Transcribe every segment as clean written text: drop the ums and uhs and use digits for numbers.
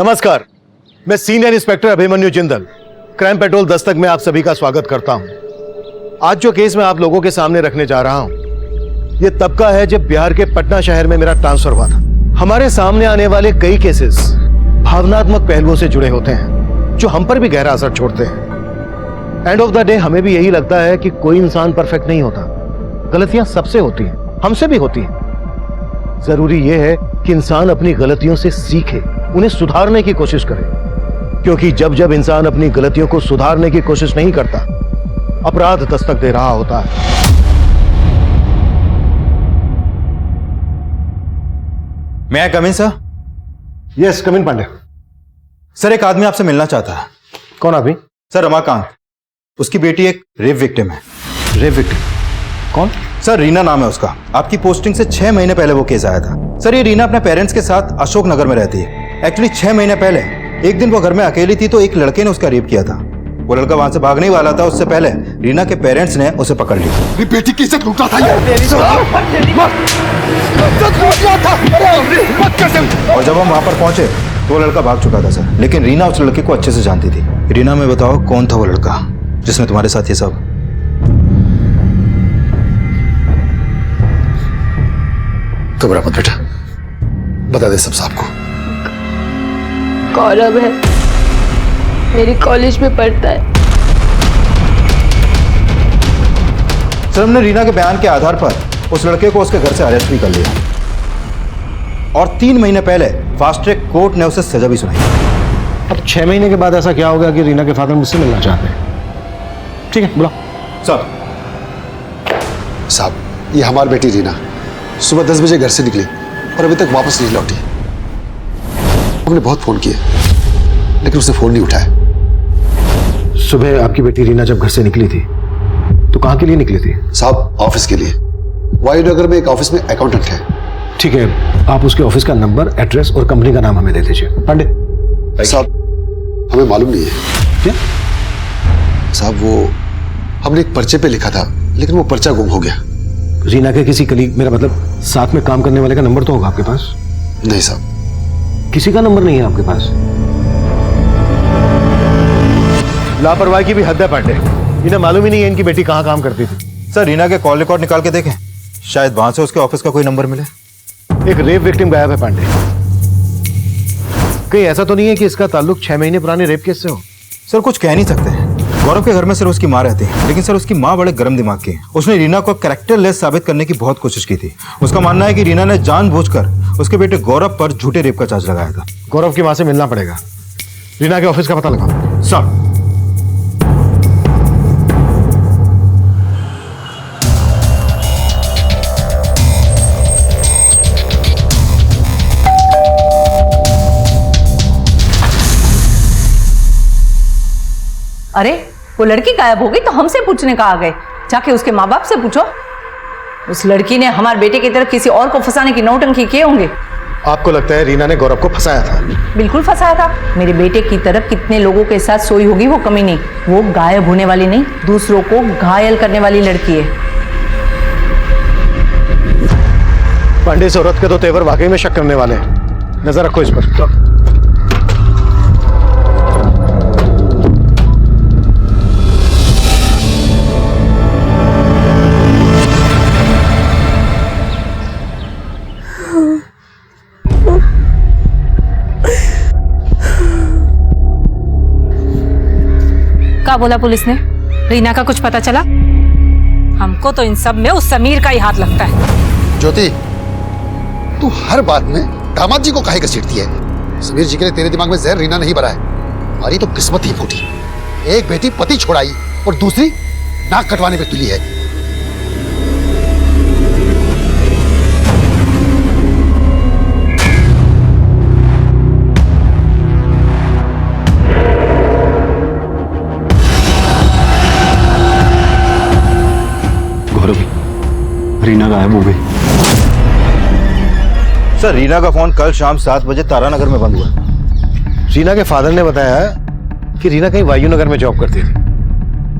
नमस्कार, मैं senior inspector Abhimanyu Jindal, crime petrol Dastak में आप सभी का स्वागत करता हूं। आज जो केस मैं आप लोगों के सामने रखने जा रहा हूं, यह तब का है जब बिहार के पटना शहर में मेरा ट्रांसफर हुआ था। हमारे सामने आने वाले कई केसेस भावनात्मक पहलुओं से जुड़े होते हैं, जो हम पर भी गहरा असर छोड़ते हैं। एंड ऑफ द डे हमें भी यही लगता है कि कोई इंसान परफेक्ट नहीं होता, गलतियां सबसे होती हैं, हमसे भी होती हैं। जरूरी यह है कि इंसान अपनी गलतियों से सीखे, उन्हें सुधारने की कोशिश करे, क्योंकि जब जब इंसान अपनी गलतियों को सुधारने की कोशिश नहीं करता, अपराध दस्तक दे रहा होता है। मैं कम इन सर? यस, कम इन पांडे। सर, एक आदमी आपसे मिलना चाहता है। कौन आदमी? सर, रमाकांत। उसकी बेटी एक रेप विक्टिम है। Rape victim? कौन? सर, रीना नाम है उसका। आपकी पोस्टिंग से 6 महीने पहले वो केस आया था। सर, ये रीना अपने पेरेंट्स के साथ अशोक नगर में रहती है। एक्चुअली 6 महीने पहले एक दिन वो घर में अकेली थी तो एक लड़के ने उसका रेप किया था। वो लड़का वहां से भागने ही वाला था, उससे पहले रीना के पेरेंट्स ने उसे पकड़ लिया। मेरी बेटी की इज्जत लूट रहा था। और जब हम वहां पर पहुंचे तो वो लड़का भाग चुका था सर, लेकिन रीना उस लड़के को अच्छे से जानती थी। रीना, मैं बताओ कौन था वो लड़का जिसने तुम्हारे साथ ये सब? घबरा मत बेटा, बता दे सब साहब को। गौरव है, मेरी कॉलेज में पढ़ता है। सर, हमने रीना के बयान के आधार पर उस लड़के को उसके घर से अरेस्ट भी कर लिया और 3 महीने पहले फास्ट ट्रैक कोर्ट ने उसे सजा भी सुनाई। अब 6 महीने के बाद ऐसा क्या होगा कि रीना के फादर मुझसे मिलना चाहते हैं? ठीक है, बुलाओ। सर साहब, ये हमारी बेटी रीना सुबह 10 बजे घर से निकली और अभी तक वापस नहीं लौटी। हमने बहुत फोन किए लेकिन उसने फोन नहीं उठाया। सुबह आपकी बेटी रीना जब घर से निकली थी तो कहाँ के लिए निकली थी? साहब, ऑफिस के लिए। वायुनगर में एक ऑफिस में अकाउंटेंट है। ठीक है, आप उसके ऑफिस का नंबर, एड्रेस और कंपनी का नाम हमें दे दीजिए। पांडे साहब, हमें मालूम नहीं है। क्या? साहब, वो हमने एक पर्चे पे लिखा था लेकिन वो पर्चा गुम हो गया। रीना के किसी कलीग, मेरा मतलब साथ में काम करने वाले का नंबर तो होगा आपके पास? नहीं साहब, किसी का नंबर नहीं है आपके पास? लापरवाही की भी हद है पांडे, इन्हें मालूम ही नहीं है इनकी बेटी कहाँ काम करती थी। सर, रीना के कॉल रिकॉर्ड निकाल के देखें, शायद वहां से उसके ऑफिस का कोई नंबर मिले। एक रेप विक्टिम गायब है पांडे। कहीं ऐसा तो नहीं है कि इसका ताल्लुक 6 महीने पुराने रेप केस से हो? सर, कुछ कह नहीं सकते। गौरव के घर में सिर्फ उसकी माँ रहती है, लेकिन सर उसकी माँ बड़े गर्म दिमाग की है। उसने रीना को कैरेक्टरलेस साबित करने की बहुत कोशिश की थी। उसका मानना है कि रीना ने जानबूझकर उसके बेटे गौरव पर झूठे रेप का चार्ज लगाया था। गौरव की माँ से मिलना पड़ेगा। रीना के ऑफिस का पता लगाओ। सर, अरे, वो लड़की गायब हो गई तो हमसे पूछने का आ गए? जाके उसके माँ बाप से पूछो। उस लड़की ने हमारे बेटे की तरफ किसी और को फंसाने की नौटंकी किए होंगे। आपको लगता है रीना ने गौरव को फंसाया था? बिल्कुल फंसाया था। मेरे बेटे की तरफ कितने लोगों के साथ सोई होगी वो कमी नहीं। वो गायब होने वाली नहीं, दूसरों को घायल करने वाली लड़की है। पांडे, इस औरत के तो तेवर वाकई में शक करने वाले हैं। नजर रखो इस पर। क्या बोला पुलिस ने? रीना का कुछ पता चला? हमको तो इन सब में उस समीर का ही हाथ लगता है। ज्योति, तू हर बात में दामाद जी को काहे घसीटती है? समीर जी के लिए तेरे दिमाग में जहर रीना नहीं भरा है। हमारी तो किस्मत ही फूटी। एक बेटी पति छोड़ाई और दूसरी नाक कटवाने पे तुली है। रीना गायब हो गई। सर, रीना का फोन कल शाम 7 बजे तारानगर में बंद हुआ। रीना के फादर ने बताया कि रीना कहीं वायुनगर में जॉब करती थी।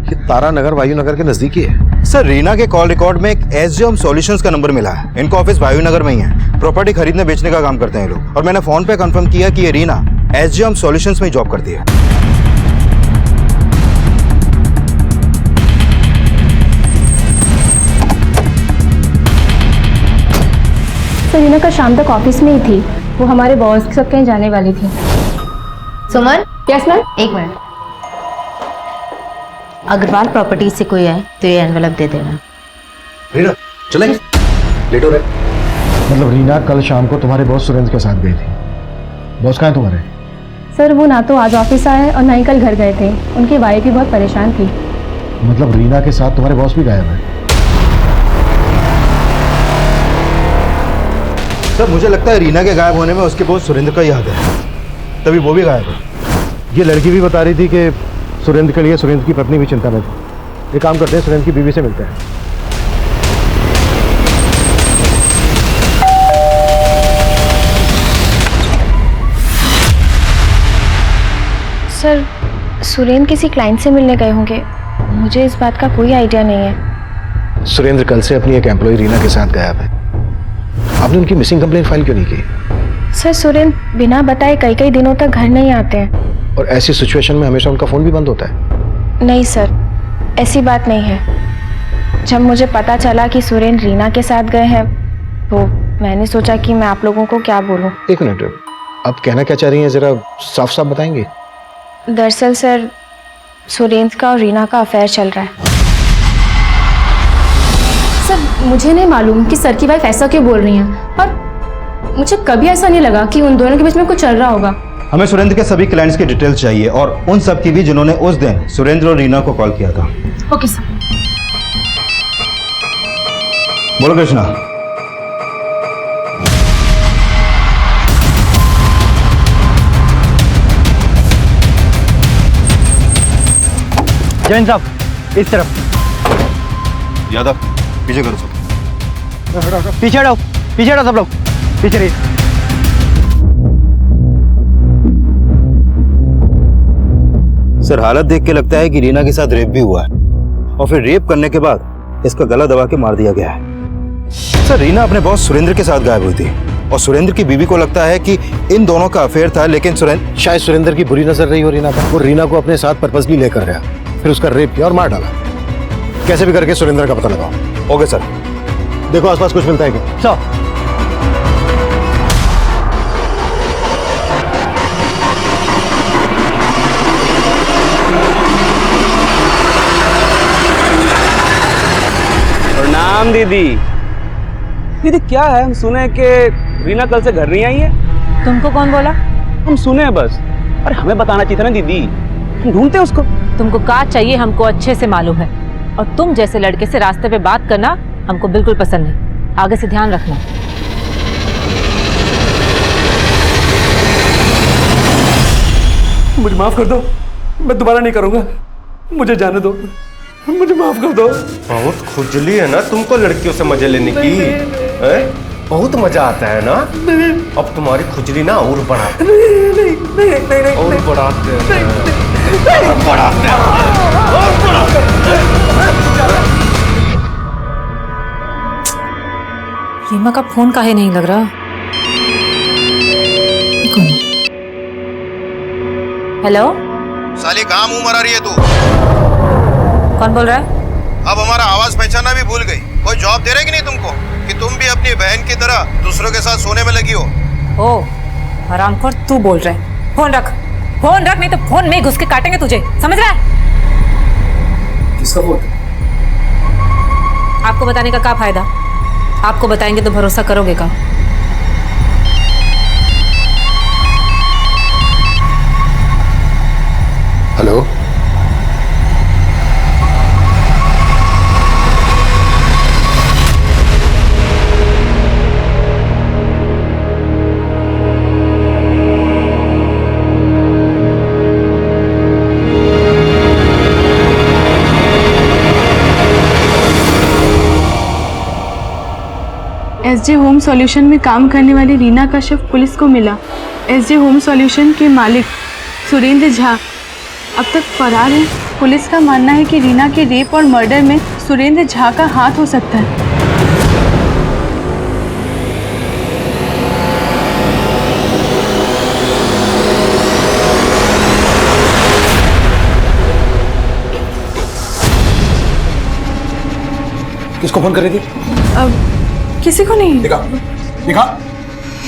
ये तारानगर वायुनगर के नजदीक ही है। सर, रीना के कॉल रिकॉर्ड में एक एसजेएम सॉल्यूशंस का नंबर मिला है। इनका ऑफिस वायुनगर में ही है। प्रॉपर्टी खरीदने बेचने का काम करते हैं लोग। और मैंने फोन पे कंफर्म किया कि ये रीना SGM सॉल्यूशंस में जॉब करती है। तो रीना का शाम तक ऑफिस में ही थी। वो हमारे बॉस के साथ कहीं जाने वाली थी। सुमन, यस मैम। एक मिनट। अग्रवाल प्रॉपर्टीज से कोई आए तो ये एनवेलप दे देना। रीना चलेंगे, लेट हो रहे। मतलब रीना कल शाम को तुम्हारे बॉस सुरेंद्र के साथ गई थी। बॉस कहाँ है तुम्हारे? सर वो ना तो आज ऑफिस आए और ना ही कल घर गए थे। उनकी वाइफ भी बहुत परेशान थी। मतलब रीना के साथ तुम्हारे बॉस भी गायब है? सर मुझे लगता है रीना के गायब होने में उसके बॉस सुरेंद्र का ही हाथ है, तभी वो भी गायब है। ये लड़की भी बता रही थी कि सुरेंद्र के लिए सुरेंद्र की पत्नी भी चिंता में थी। ये काम करते हैं, सुरेंद्र की बीवी से मिलते हैं। सर सुरेंद्र किसी क्लाइंट से मिलने गए होंगे। मुझे इस बात का कोई आइडिया नहीं है। सुरेंद्र कल से अपनी एक एम्प्लॉय रीना के साथ गायब है। आपने उनकी मिसिंग कंप्लेंट फाइल क्यों नहीं की? सर सुरेंद्र बिना बताए कई कई दिनों तक घर नहीं आते हैं। और ऐसी सिचुएशन में हमेशा उनका फोन भी बंद होता है। नहीं सर, ऐसी बात नहीं है। जब मुझे पता चला कि सुरेंद्र रीना के साथ गए हैं तो मैंने सोचा कि मैं आप लोगों को क्या बोलूं। एक मिनट, आप कहना क्या चाह रही हैं, जरा साफ साफ बताएंगे? दरअसल सर सुरेंद्र का और रीना का अफेयर चल रहा है। सर मुझे नहीं मालूम कि सर की वाइफ ऐसा क्यों बोल रही हैं, और मुझे कभी ऐसा नहीं लगा कि उन दोनों के बीच में कुछ चल रहा होगा। हमें सुरेंद्र के सभी क्लाइंट्स की डिटेल्स चाहिए और उन सब की भी जिन्होंने उस दिन सुरेंद्र और रीना को कॉल किया था। Okay sir. बोलो कृष्णा। जैन साहब, इस तरफ। यादव पीछे करो सब। पीछे हटो, पीछे हटो सब लोग, पीछे रहिए। सर हालत देख के लगता है कि रीना के साथ रेप भी हुआ है और फिर रेप करने के बाद इसका गला दबा के मार दिया गया है। सर रीना अपने बॉस सुरेंद्र के साथ गायब हुई थी और सुरेंद्र की बीवी को लगता है कि इन दोनों का अफेयर था, लेकिन शायद सुरेंद्र की बुरी नजर रही हो रीना पर। वो रीना को अपने साथ पर्पसली लेकर गया, फिर उसका रेप किया और मार डाला। कैसे भी करके सुरेंद्र का पता लगाओ। Okay sir. देखो आसपास कुछ मिलता है क्या? सर प्रणाम दीदी। दीदी क्या है, हम सुने कि रीना कल से घर नहीं आई है। तुमको कौन बोला? हम सुने हैं बस। अरे हमें बताना चाहिए था ना दीदी, हम ढूंढते हैं उसको। तुमको क्या चाहिए हमको अच्छे से मालूम है, और तुम जैसे लड़के से रास्ते पे बात करना हमको बिल्कुल पसंद नहीं। आगे से ध्यान रखना। मुझे माफ कर दो, मैं दोबारा नहीं करूंगा। मुझे जाने दो, मुझे माफ कर दो। बहुत खुजली है ना तुमको लड़कियों से मजे लेने की, हैं? बहुत मजा आता है ना। अब तुम्हारी खुजली ना और बढ़ाते हैं, और बढ़ाते हैं, और बढ़ाते हैं, और बढ़ाते हैं। रीमा का फोन काहे नहीं लग रहा? कौन है? हेलो, साली कहाँ मुंह मरा रही है तू? कौन बोल रहा है? अब हमारा आवाज पहचाना भी भूल गई। कोई जॉब दे रहे कि नहीं तुमको, कि तुम भी अपनी बहन की तरह दूसरों के साथ सोने में लगी हो? ओ हरामखोर, तू बोल रहा है। फोन रख, फोन रख, नहीं तो फोन में ही घुस के काटेंगे तुझे, समझ रहा है? किसका फोन? आपको बताने का क्या फायदा? आपको बताएंगे तो भरोसा करोगे का? हेलो, एसजे होम सॉल्यूशन में काम करने वाली रीना का शव पुलिस को मिला। एसजे होम सॉल्यूशन के मालिक सुरेंद्र झा अब तक फरार है। पुलिस का मानना है कि रीना के रेप और मर्डर में सुरेंद्र झा का हाथ हो सकता है। किसको फोन कर रही थी? किसी को नहीं। दिखा दिखा,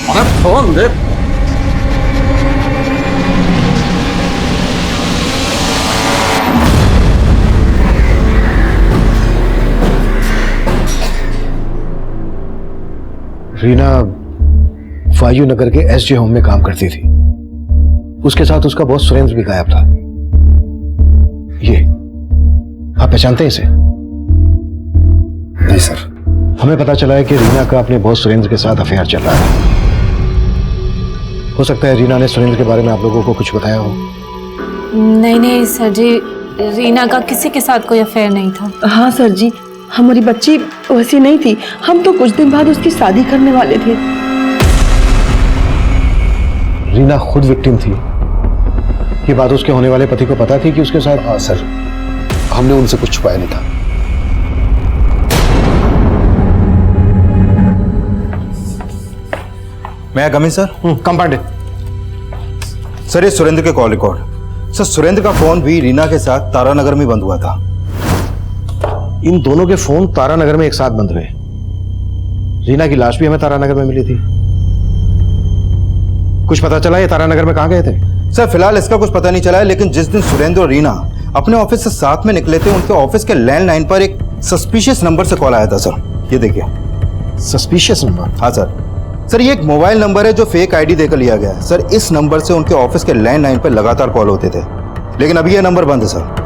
अरे फोन दे। रीना वायु नगर के एसजे होम में काम करती थी। उसके साथ उसका बॉस सुरेंद्र भी गायब था। ये आप पहचानते हैं इसे? नहीं सर। हमें पता चला है कि रीना का अपने बॉस सुरेंद्र के साथ अफेयर चल रहा है। हो सकता है रीना ने सुरेंद्र के बारे में आप लोगों को कुछ बताया हो। नहीं नहीं सर जी, रीना का किसी के साथ कोई अफेयर नहीं था। हाँ सर जी, हमारी बच्ची वैसी नहीं थी। हम तो कुछ दिन बाद उसकी शादी करने वाले थे। रीना खुद विक्टिम थी। ये बात उसके होने वाले पति को पता थी कि उसके साथ? हाँ सर, हमने उनसे कुछ छुपाया नहीं था। मैं कम इन सर? कम पांडे। सर ये सुरेंद्र के कॉल रिकॉर्ड। सर सुरेंद्र का फोन भी रीना के साथ तारानगर में बंद हुआ था। इन दोनों के फोन तारानगर में एक साथ बंद हुए। रीना की लाश भी हमें तारानगर में मिली थी। कुछ पता चला ये तारानगर में कहां गए थे? सर फिलहाल इसका कुछ पता नहीं चला है, लेकिन जिस दिन सुरेंद्र और रीना अपने ऑफिस से साथ में निकले थे, उनके ऑफिस के लैंडलाइन पर एक सस्पिशियस नंबर से कॉल आया था सर। ये देखिए। Suspicious number? हाँ सर। सर ये एक मोबाइल नंबर है जो फेक आईडी देकर लिया गया है। सर इस नंबर से उनके ऑफिस के लैंडलाइन पर लगातार कॉल होते थे, लेकिन अभी यह नंबर बंद है सर।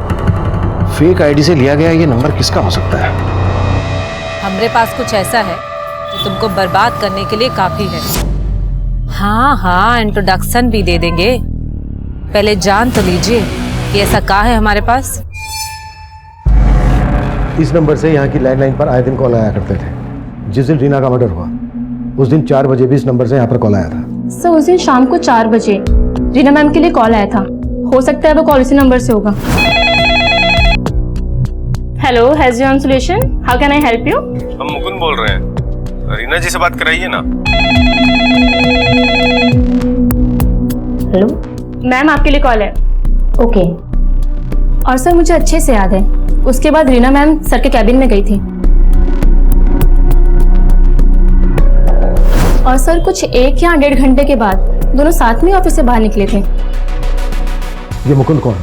फेक आईडी से लिया गया ये नंबर किसका हो सकता है? हमारे पास कुछ ऐसा है जो तुमको बर्बाद करने के लिए काफी है। हाँ हाँ, इंट्रोडक्शन भी दे देंगे। पहले जान तो लीजिए कि ऐसा क्या है हमारे पास। इस नंबर से यहाँ की लैंडलाइन पर आए दिन कॉल आया करते थे। जिस दिन रीना का मर्डर हुआ उस दिन 4 बजे भी इस नंबर से यहाँ पर कॉल आया था। सर उस दिन शाम को 4 बजे रीना मैम के लिए कॉल आया था। हो सकता है वो कॉल इसी नंबर से होगा। Hello, has your solution, how can I help you? हम मुकुंद बोल रहे हैं, रीना जी से बात कराइए ना। हेलो मैम, आपके लिए कॉल है। ओके। और सर मुझे अच्छे से याद है, उसके बाद रीना मैम सर के कैबिन में गई थी। और सर कुछ 1 या 1.5 घंटे के बाद दोनों साथ में ऑफिस से बाहर निकले थे। ये मुकुंद कौन है?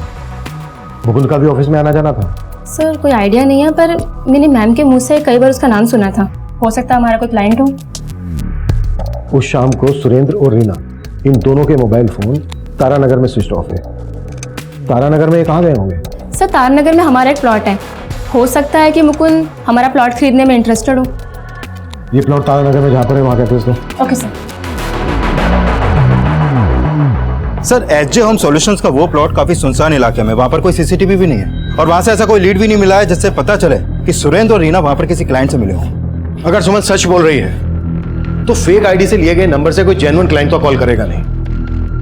मुकुंद का भी ऑफिस में आना जाना था? सर कोई आइडिया नहीं है, पर मैंने मैम के मुंह से कई बार उसका नाम सुना था। हो सकता है हमारा कोई क्लाइंट हो। उस शाम को सुरेंद्र और रीना इन दोनों के मोबाइल फोन तारानगर में स्विच ऑफ है। तारानगर में ये कहाँ गए होंगे? सर तारानगर में हमारा एक प्लॉट है। हो सकता है कि मुकुंद हमारा प्लॉट खरीदने में इंटरेस्टेड हो। ये प्लॉट तारानगर में जहाँ पर है वहाँ का एड्रेस दो। Okay sir. Sir SJ home solutions का वो प्लॉट काफी सुनसान इलाके में, वहां पर कोई सीसीटीवी भी नहीं है और वहां से ऐसा कोई लीड भी नहीं मिला है जिससे पता चले कि सुरेंद्र और रीना वहां पर किसी क्लाइंट से मिले हों। अगर सुमन सच बोल रही है तो फेक आईडी से लिए गए नंबर से कोई जेन्युइन क्लाइंट तो कॉल करेगा नहीं।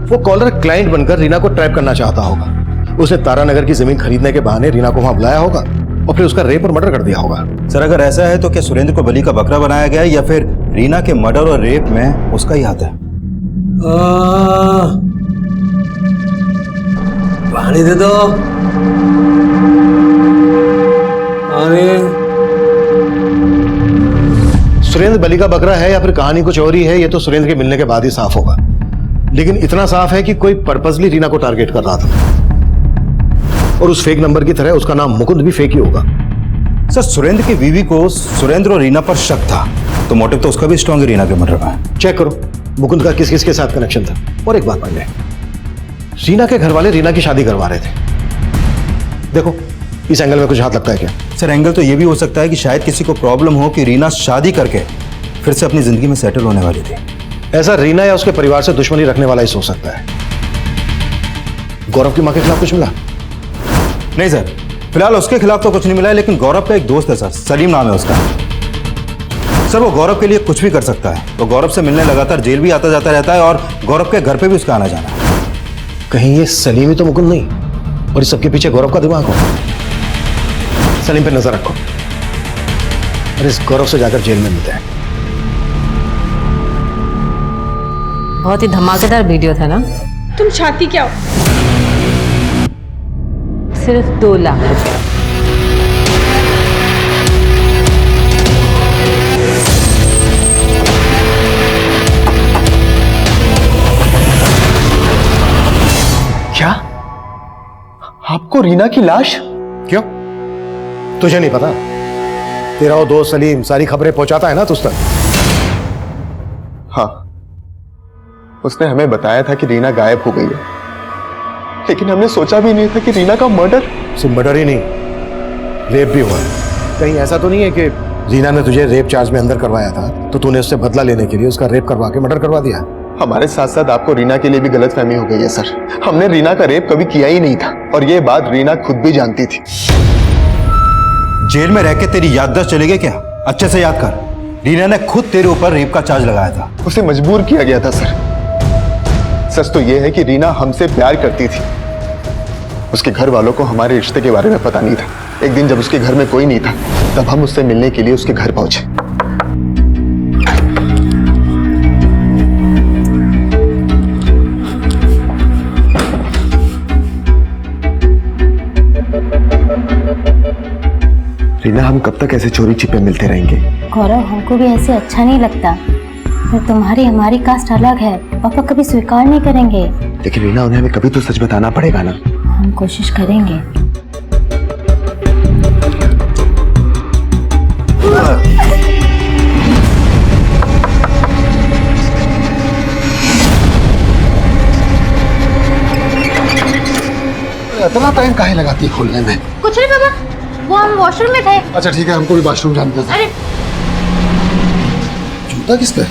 वो कॉलर क्लाइंट बनकर रीना को ट्रैप करना चाहता होगा। उसने तारानगर की जमीन खरीदने के बहाने रीना को वहां बुलाया होगा और फिर उसका रेप और मर्डर कर दिया होगा। सर अगर ऐसा है तो क्या सुरेंद्र को बलि का बकरा बनाया गया है या फिर रीना के मर्डर और रेप में उसका ही हाथ है? पानी दे दो। सुरेंद्र बलि का बकरा है या फिर कहानी कुछ और ही है, ये तो सुरेंद्र के मिलने के बाद ही साफ होगा। लेकिन इतना साफ है कि कोई पर्पसली रीना को टारगेट कर रहा था और उस फेक नंबर की तरह उसका नाम मुकुंद भी फेक ही होगा। सर सुरेंद्र की बीवी को सुरेंद्र और रीना पर शक था, तो मोटिव तो उसका भी स्ट्रॉन्ग है रीना के मर्डर में। चेक करो मुकुंद का किस किस के साथ कनेक्शन था। और एक बात पांडे, रीना के घर वाले रीना की शादी करवा रहे थे। देखो इस एंगल में कुछ हाथ लगता है क्या? सर एंगल तो ये भी हो सकता है कि शायद किसी को प्रॉब्लम हो कि रीना शादी करके फिर से अपनी जिंदगी में सेटल होने वाली थी। ऐसा रीना या उसके परिवार से दुश्मनी रखने वाला ही सोच सकता है। गौरव की मां के खिलाफ कुछ मिला? नहीं सर, फिलहाल उसके खिलाफ तो कुछ नहीं मिला है, लेकिन गौरव का एक दोस्त है सर, सलीम नाम है उसका। सर वो गौरव के लिए कुछ भी कर सकता है। वो गौरव से मिलने लगातार जेल भी आता जाता रहता है और गौरव के घर पे भी उसका आना जाना है। कहीं ये सलीम ही तो मुकुंद नहीं और इस सबके पीछे गौरव का दिमाग हो? सलीम पे नजर रखो और इस गौरव से जाकर जेल में मिलते हैं। बहुत ही धमाकेदार वीडियो था ना? तुम चाहती क्या हो? सिर्फ 2 लाख रुपए। रीना की लाश? क्यों, तुझे नहीं पता? तेरा वो दोस्त सलीम सारी खबरें पहुंचाता है ना तुझ तक। हाँ, उसने हमें बताया था कि रीना गायब हो गई है, लेकिन हमने सोचा भी नहीं था कि रीना का मर्डर। सिर्फ मर्डर ही नहीं, रेप भी हुआ है। कहीं ऐसा तो नहीं है कि रीना ने तुझे रेप चार्ज में अंदर करवाया था तो तूने उससे बदला लेने के लिए उसका रेप करवा के मर्डर करवा दिया? हमारे साथ साथ आपको रीना के लिए भी गलतफहमी हो गई है सर। हमने रीना का रेप कभी किया ही नहीं था, और ये बात रीना खुद भी जानती थी। जेल में रह के तेरी याददाश्त चली गई क्या? अच्छे से याद कर, रीना ने खुद तेरे ऊपर रेप का चार्ज लगाया था। उसे मजबूर किया गया था सर। सच तो यह है कि रीना हमसे प्यार करती थी। उसके घर वालों को हमारे रिश्ते के बारे में पता नहीं था। एक दिन जब उसके घर में कोई नहीं था, तब हम उससे मिलने के लिए उसके घर पहुंचे। रीना, हम कब तक ऐसे चोरी छिपे मिलते रहेंगे? गौरव, हमको भी ऐसे अच्छा नहीं लगता। फिर तुम्हारी हमारी कास्ट अलग है, पापा कभी स्वीकार नहीं करेंगे। लेकिन रीना, उन्हें हमें कभी तो सच बताना पड़ेगा ना। हम कोशिश करेंगे। इतना टाइम काहे लगाती है खोलने में? कुछ नहीं पापा, वो हम वॉशरूम में थे। अच्छा ठीक है, हमको भी वॉशरूम जाना था। अरे जूता किस पे?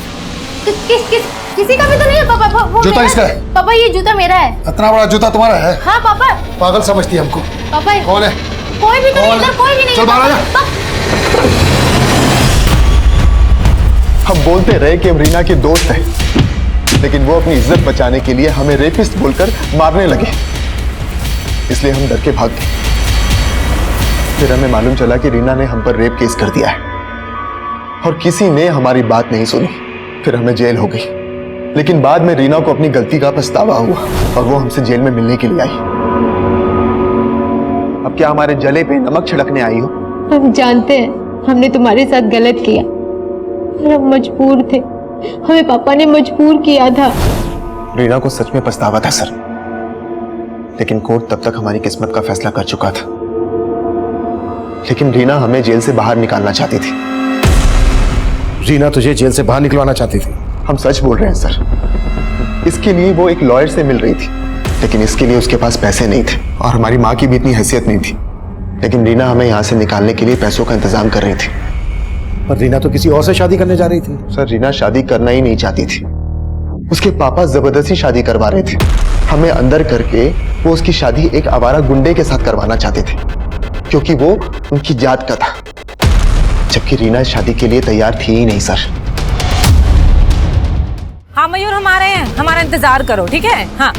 किसी का भी तो नहीं है पापा। वो जूता किसका है? पापा ये जूता मेरा है। इतना बड़ा जूता तुम्हारा है? हाँ पापा। पागल समझती है हमको। पापा कौन है? कोई भी तो नहीं, इधर कोई भी नहीं। चल बाहर आ जा। हम बोलते रहे कि हम रीना के दोस्त हैं, लेकिन वो अपनी इज्जत बचाने के लिए हमें रेपिस्ट बोलकर मारने लगे। इसलिए हम डर के भाग गए। फिर हमें मालूम चला कि रीना ने हम पर रेप केस कर दिया है, और किसी ने हमारी बात नहीं सुनी। फिर हमें जेल हो गई, लेकिन बाद में रीना को अपनी गलती का पछतावा हुआ और वो हमसे जेल में मिलने के लिए आई। अब क्या हमारे जले पे नमक छिड़कने आई हो? हम जानते हैं हमने तुम्हारे साथ गलत किया, और हम मजबूर थे। हमें पापा ने मजबूर किया था। रीना को सच में पछतावा था सर, लेकिन कोर्ट तब तक हमारी किस्मत का फैसला कर चुका था। लेकिन रीना हमें जेल से बाहर निकालना चाहती थी। रीना तुझे जेल से बाहर निकलवाना चाहती थी? हम सच बोल रहे हैं सर। इसके लिए वो एक लॉयर से मिल रही थी, लेकिन इसके लिए उसके पास पैसे नहीं थे, और हमारी माँ की भी इतनी हैसियत नहीं थी। लेकिन रीना हमें यहाँ से निकालने के लिए पैसों का इंतजाम कर रही थी। पर रीना तो किसी और से शादी करने जा रही थी। सर, रीना शादी करना ही नहीं चाहती थी। उसके पापा जबरदस्ती शादी करवा रहे थे। हमें अंदर करके वो उसकी शादी एक आवारा गुंडे के साथ करवाना चाहते थे, क्योंकि वो उनकी जात का था, जबकि रीना शादी के लिए तैयार थी ही नहीं सर। हाँ मयूर, हम आ रहे हैं, हमारा इंतजार करो, ठीक है? हाँ।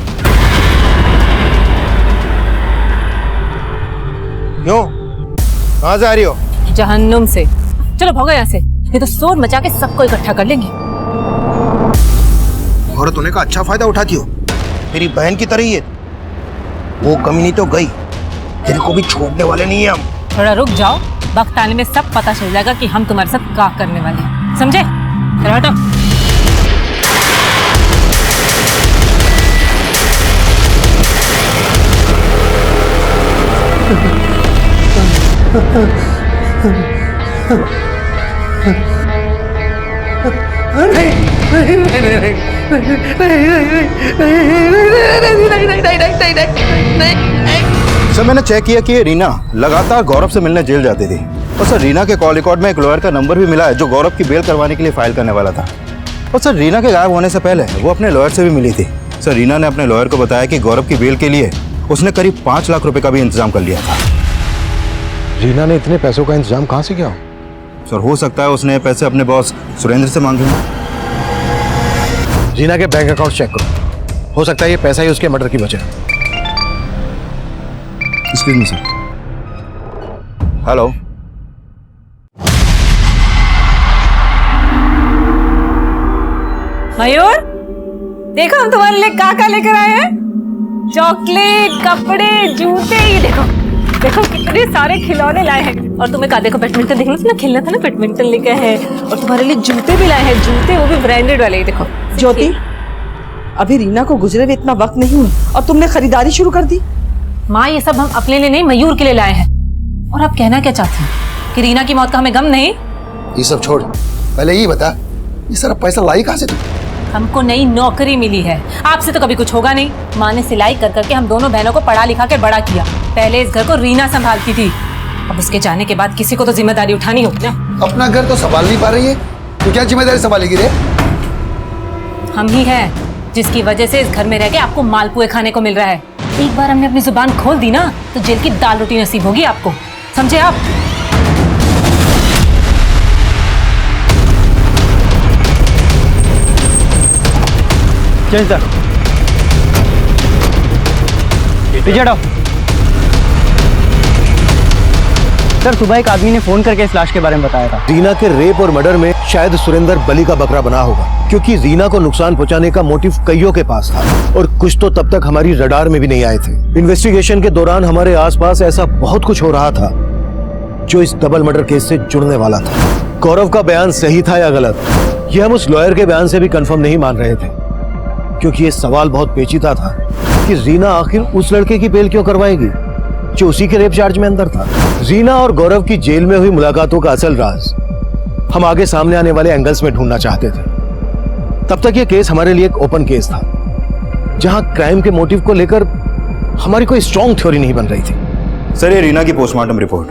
क्यों, कहाँ जा रही हो? जहन्नुम से। चलो भागो यहाँ से, ये तो शोर मचा के सबको इकट्ठा कर लेंगे। औरत होने का अच्छा फायदा उठाती हो, मेरी बहन की तरह ही है। वो कमीनी तो गई, तेरे को भी छोड़ने वाले नहीं है हम। थोड़ा रुक जाओ, वक्त आने में सब पता चल जाएगा कि हम तुम्हारे साथ क्या करने वाले हैं, समझे? चलो हटो। सर, मैंने चेक किया कि ये रीना लगातार गौरव से मिलने जेल जाती थी। और सर, रीना के कॉल रिकॉर्ड में एक लॉयर का नंबर भी मिला है जो गौरव की बेल करवाने के लिए फाइल करने वाला था। और सर, रीना के गायब होने से पहले वो अपने लॉयर से भी मिली थी। सर, रीना ने अपने लॉयर को बताया कि गौरव की बेल के लिए उसने करीब 5 लाख रुपए का भी इंतजाम कर लिया था। रीना ने इतने पैसों का इंतजाम कहाँ से किया? सर, हो सकता है उसने पैसे अपने बॉस सुरेंद्र से मांगे हों। रीना के बैंक अकाउंट चेक करो, हो सकता है ये पैसा ही उसके मर्डर की वजह है। Excuse me sir. हेलो। मयूर, देखो हम तुम्हारे लिए क्या लेकर आए हैं। चॉकलेट, कपड़े, जूते, ये देखो देखो कितने सारे खिलौने लाए हैं। और तुम्हें क्या देखो, बैडमिंटन देखना था ना, खेलना था ना, बैडमिंटन लेके आए हैं। और तुम्हारे लिए जूते भी लाए हैं, जूते वो भी ब्रांडेड वाले। ये देखो ज्योति, अभी रीना को गुजरे हुए इतना वक्त नहीं हुआ और तुमने खरीदारी शुरू कर दी। माँ ये सब हम अपने लिए नहीं मयूर के लिए लाए हैं। और आप कहना क्या चाहती हैं कि रीना की मौत का हमें गम नहीं? ये सब छोड़, पहले ये बता, ये सारा पैसा लाई कहाँ से तू? हमको नई नौकरी मिली है, आपसे तो कभी कुछ होगा नहीं। माँ ने सिलाई कर करके हम दोनों बहनों को पढ़ा लिखा के बड़ा किया। पहले इस घर को रीना संभालती थी, अब उसके जाने के बाद किसी को तो जिम्मेदारी उठानी होगी ना। अपना घर तो संभाल नहीं पा रही है, तो क्या जिम्मेदारी संभालेगी रे? हम ही हैं जिसकी वजह से इस घर में रह के आपको मालपुए खाने को मिल रहा है। एक बार हमने अपनी जुबान खोल दी ना तो जेल की दाल रोटी नसीब होगी आपको, समझे आप? चल सर, पीछे हटो। सर, सुबह एक आदमी ने फोन करके इस लाश के बारे में बताया था। रीना के रेप और मर्डर में शायद सुरेंद्र बलि का बकरा बना होगा, क्योंकि रीना को नुकसान पहुंचाने का मोटिव कईयों के पास था और कुछ तो तब तक हमारी रडार में भी नहीं आए थे। इन्वेस्टिगेशन के दौरान हमारे आसपास ऐसा बहुत कुछ हो रहा था जो इस डबल मर्डर केस से जुड़ने वाला था। गौरव का बयान सही था या गलत, ये हम उस लॉयर के बयान से भी कंफर्म नहीं मान रहे थे, क्योंकि ये सवाल बहुत पेचीदा था कि रीना आखिर उस लड़के की बेल क्यों करवाएगी जो उसी के रेप चार्ज में अंदर था। रीना और गौरव की जेल में हुई मुलाकातों का असल राज हम आगे सामने आने वाले एंगल्स में ढूंढना चाहते थे। तब तक ये केस हमारे लिए एक ओपन केस था, जहां क्राइम के मोटिव को लेकर हमारी कोई स्ट्रॉन्ग थ्योरी नहीं बन रही थी। सर, ये रीना की पोस्टमार्टम रिपोर्ट।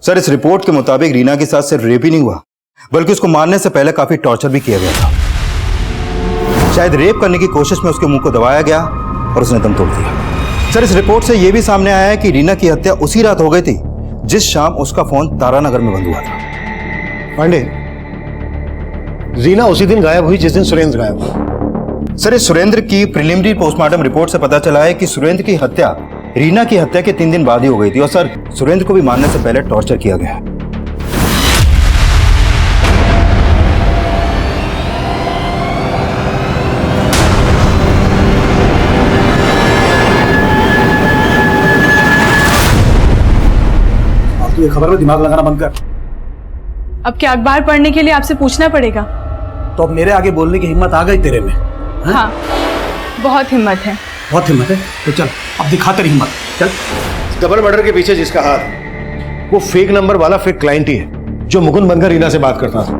सर, इस रिपोर्ट के मुताबिक रीना के साथ सिर्फ रेप ही नहीं हुआ, बल्कि उसको मारने से पहले काफी टॉर्चर भी किया गया था। शायद रेप करने की कोशिश में उसके मुंह को दबाया गया और उसने दम तोड़ दिया। सर, इस रिपोर्ट से यह भी सामने आया है कि रीना की हत्या उसी रात हो गई थी जिस शाम उसका फोन तारानगर में बंद हुआ था। पांडे, रीना उसी दिन गायब हुई जिस दिन सुरेंद्र गायब हुआ। सर, इस सुरेंद्र की प्रिलिमिनरी पोस्टमार्टम रिपोर्ट से पता चला है कि सुरेंद्र की हत्या रीना की हत्या के 3 दिन बाद ही हो गई थी और सर, सुरेंद्र को भी मारने से पहले टॉर्चर किया गया। ये खबर में दिमाग लगाना बंद कर। अब क्या अखबार पढ़ने के लिए आपसे पूछना पड़ेगा? तो अब मेरे आगे बोलने की हिम्मत आ गई तेरे में? हाँ, बहुत हिम्मत है। बहुत हिम्मत है, तो चल अब दिखा तेरी हिम्मत। चल। डबल मर्डर के पीछे जिसका हाथ है वो फेक नंबर वाला फेक क्लाइंट ही है जो मुकुंद बनकर रीना से बात करता था।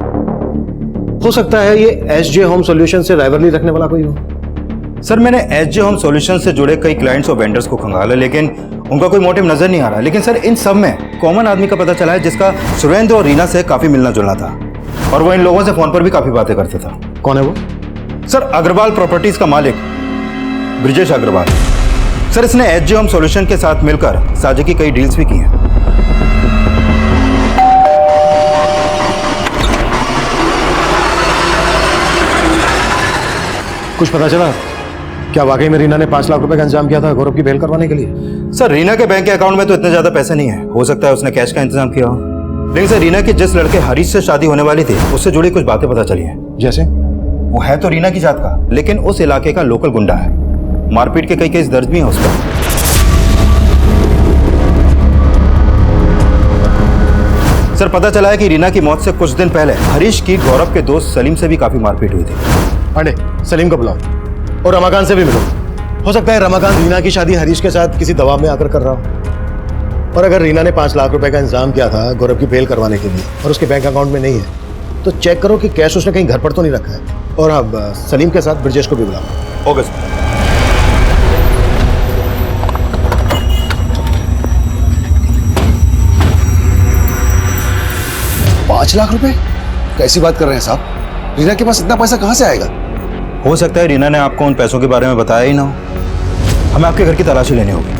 हो सकता है ये एसजे होम सॉल्यूशन से राइवलरी रखने वाला कोई हो। सर, मैंने एसजे होम सॉल्यूशन से जुड़े कई क्लाइंट्स और वेंडर्स को खंगाला, लेकिन उनका कोई मोटिव नजर नहीं आ रहा। लेकिन सर, इन सब में कॉमन आदमी का पता चला है जिसका सुरेंद्र और रीना से काफी मिलना जुलना था और वो इन लोगों से फोन पर भी काफी बातें करता था। कौन है वो? सर, अग्रवाल प्रॉपर्टीज का मालिक ब्रिजेश अग्रवाल। सर, इसने एसजे होम सॉल्यूशन के साथ मिलकर साझे की कई डील्स भी की हैं। कुछ पता चला? क्या वाकई में रीना ने 5 लाख रुपए का इंतजाम किया था गौरव की बेल करवाने के लिए? सर, रीना के बैंक के अकाउंट में तो इतने ज्यादा पैसे नहीं है, हो सकता है उसने कैश का इंतजाम किया हो। लेकिन सर, रीना की जिस लड़के हरीश से शादी होने वाली थी उससे जुड़ी कुछ बातें पता चली है। जैसे? वो है तो रीना की जात का, लेकिन उस इलाके का लोकल गुंडा है। मारपीट के कई केस दर्ज भी हैं उस पर। सर, पता चला है कि रीना की मौत से कुछ दिन पहले हरीश की गौरव के दोस्त सलीम से भी काफी मारपीट हुई थी। पांडे, सलीम को बुलाओ और रमाकांत से भी मिलो। हो सकता है रमाकांत रीना की शादी हरीश के साथ किसी दबाव में आकर कर रहा हो। और अगर रीना ने 5 लाख रुपए का इंतजाम किया था गौरव की बेल करवाने के लिए और उसके बैंक अकाउंट में नहीं है, तो चेक करो कि कैश उसने कहीं घर पर तो नहीं रखा है। और अब सलीम के साथ ब्रजेश को भी बुलाओ। Okay sir. 5 लाख रुपए? कैसी बात कर रहे हैं साहब? रीना के पास इतना पैसा कहां से आएगा? हो सकता है रीना ने आपको उन पैसों के बारे में बताया ही ना हो। हमें आपके घर की तलाशी लेनी होगी।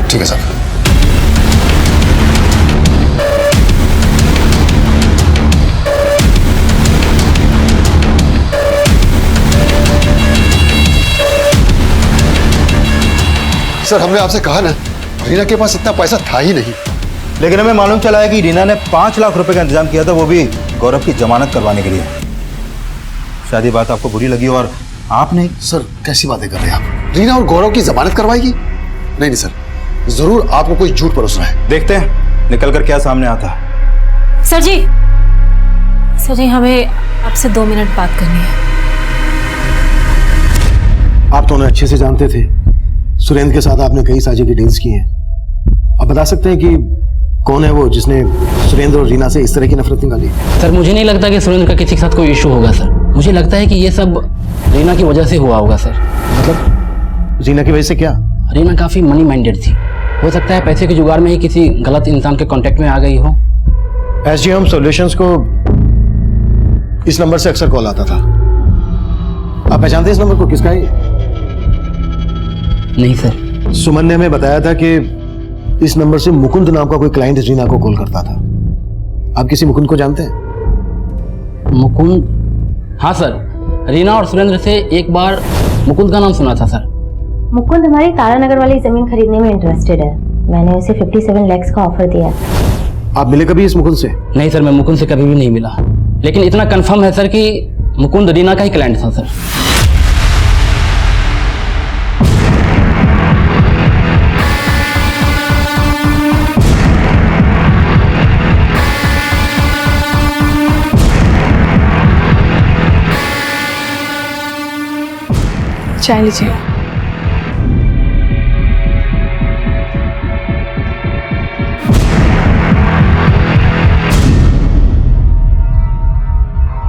ठीक है साहब। सर, हमने आपसे कहा ना, रीना के पास इतना पैसा था ही नहीं। लेकिन हमें मालूम चला है कि रीना ने 5 लाख रुपए का इंतजाम किया था, वो भी गौरव की जमानत करवाने के लिए। शायद ये बात आपको बुरी लगी और आपने। सर, कैसी बातें कर रहे हैं आप? रीना और गौरव की जमानत करवाएगी? नहीं सर, जरूर आपको कोई झूठ परोस रहा है। देखते हैं निकल कर क्या सामने आता है। सर जी, हमें आपसे 2 मिनट बात करनी है। आप दोनों अच्छे से जानते थे सुरेंद्र के साथ आपने कई साझे की डील्स की हैं। आप बता सकते हैं कि कौन है वो जिसने सुरेंद्र और रीना से इस तरह की नफरत निकाली? सर मुझे नहीं लगता कि सुरेंद्र का किसी के साथ कोई इशू होगा सर। मुझे लगता है कि ये सब रीना की वजह से हुआ होगा सर। मतलब रीना की वजह से क्या? रीना काफ़ी मनी माइंडेड थी। हो सकता है पैसे के जुगाड़ में ही किसी गलत इंसान के कांटेक्ट में आ गई हो। एसजी होम सॉल्यूशंस को इस नंबर से अक्सर कॉल आता था। आप पहचानते हैं इस नंबर को? किसका है? नहीं सर। सुमन ने हमें बताया था कि इस नंबर से मुकुंद नाम का कोई क्लाइंट रीना को कॉल करता था। आप किसी मुकुंद को जानते हैं? मुकुंद? हाँ सर, रीना और सुरेंद्र से एक बार मुकुंद का नाम सुना था सर। मुकुंद हमारी तारानगर वाली जमीन खरीदने में इंटरेस्टेड है। मैंने उसे 57 लाख का ऑफर दिया। आप मिले कभी इस मुकुंद से? नहीं सर, मैं मुकुंद से कभी भी नहीं मिला, लेकिन इतना कंफर्म है सर कि मुकुंद रीना का ही क्लाइंट था सर। चाय लीजिए।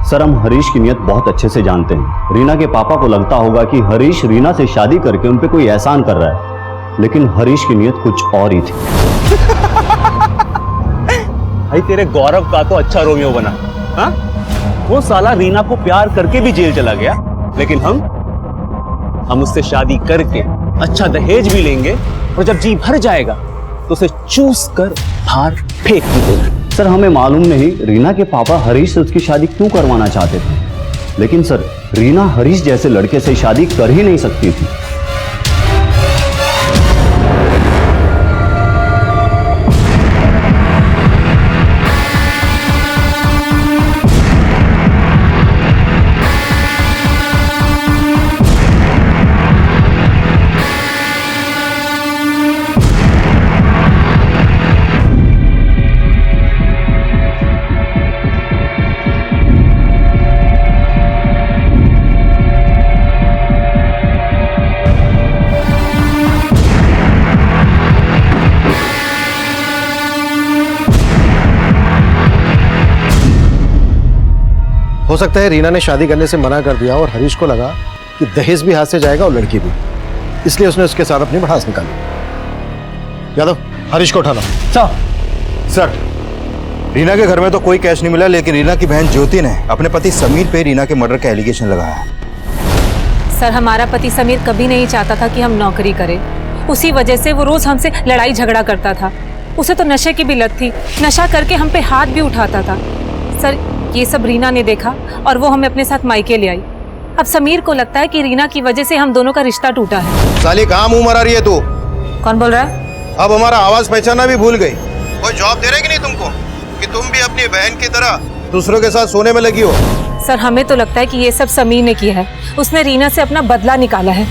सर हम हरीश की नियत बहुत अच्छे से जानते हैं। रीना के पापा को लगता होगा कि हरीश रीना से शादी करके उन पे कोई एहसान कर रहा है, लेकिन हरीश की नियत कुछ और ही थी। भाई तेरे गौरव का तो अच्छा रोमियो बना। हाँ, वो साला रीना को प्यार करके भी जेल चला गया, लेकिन हम उससे शादी करके अच्छा दहेज भी लेंगे और जब जी भर जाएगा तो उसे चूस कर बाहर फेंक भी देंगे। सर हमें मालूम नहीं रीना के पापा हरीश से उसकी शादी क्यों करवाना चाहते थे, लेकिन सर रीना हरीश जैसे लड़के से शादी कर ही नहीं सकती थी। हो सकता है रीना ने शादी करने से मना कर दिया और हरीश को लगा कि दहेज भी हाथ से जाएगा और लड़की भी, इसलिए उसने उसके साथ अपनी भड़ास निकाली। यादव, हरीश को उठाना। सर, रीना के घर में तो कोई कैश नहीं मिला, लेकिन रीना की बहन ज्योति ने अपने पति समीर पे रीना के मर्डर का एलिगेशन लगाया। सर हमारा पति समीर कभी नहीं चाहता था कि हम नौकरी करें। उसी वजह से वो रोज हमसे लड़ाई झगड़ा करता था। उसे तो नशे की भी लत थी, नशा करके हम पे हाथ भी उठाता था। सर ये सब रीना ने देखा और वो हमें अपने साथ मायके ले आई। अब समीर को लगता है कि रीना की वजह से हम दोनों का रिश्ता टूटा है। साली कहाँ मुंह मरा रही है तू? कौन बोल रहा है? अब हमारा आवाज पहचाना भी भूल गई। कोई जॉब दे रहे कि नहीं तुमको कि तुम भी अपनी बहन की तरह दूसरों के साथ सोने में लगी हो? सर हमें तो लगता है कि ये सब समीर ने किया है। उसने रीना से अपना बदला निकाला है।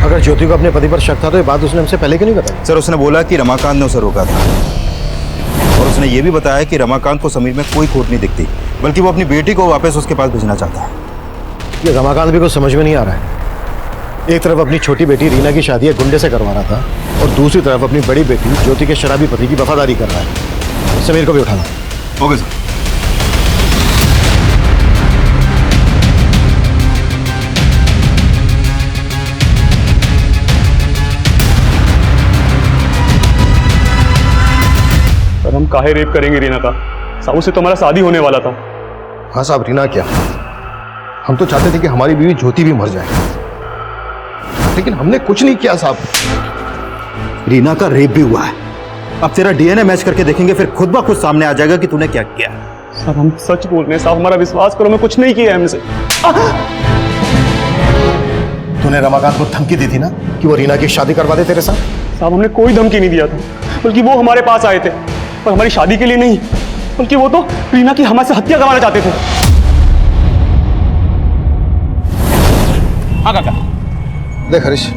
अगर ज्योति को अपने पति पर शक था तो ये बात उसने हमसे पहले क्यों नहीं बताई? सर उसने बोला कि रमाकांत ने उसे रोका था, और उसने ये भी बताया कि रमाकांत को समीर में कोई खोट नहीं दिखती, बल्कि वो अपनी बेटी को वापस उसके पास भेजना चाहता है। ये रमाकांत भी कुछ समझ में नहीं आ रहा है। एक तरफ अपनी छोटी बेटी रीना की शादी एक गुंडे से करवा रहा था और दूसरी तरफ अपनी बड़ी बेटी ज्योति के शराबी पति की वफादारी कर रहा है। समीर को भी उठाना। Okay sir. सर हम काहे रेप करेंगे रीना का? साहब से तो हमारा शादी होने वाला था। हाँ साहब, रीना क्या, हम तो चाहते थे कि हमारी बीवी ज्योति भी मर जाए, लेकिन हमने कुछ नहीं किया साहब। रीना का रेप भी हुआ है। अब तेरा डीएनए मैच करके देखेंगे, फिर खुद ब खुद सामने आ जाएगा कि तूने क्या किया। साहब हम सच बोल रहे हैं साहब, हमारा विश्वास करो, मैं कुछ नहीं किया है हमसे। तूने रमाकांत को धमकी दी थी ना कि वो रीना की शादी करवा दे तेरे साथ? साहब हमने कोई धमकी नहीं दिया था, बल्कि वो हमारे पास आए थे, पर हमारी शादी के लिए नहीं, बल्कि वो तो रीना की हमारे से हत्या करवाना चाहते थे। हाँ काका। देख हरीश,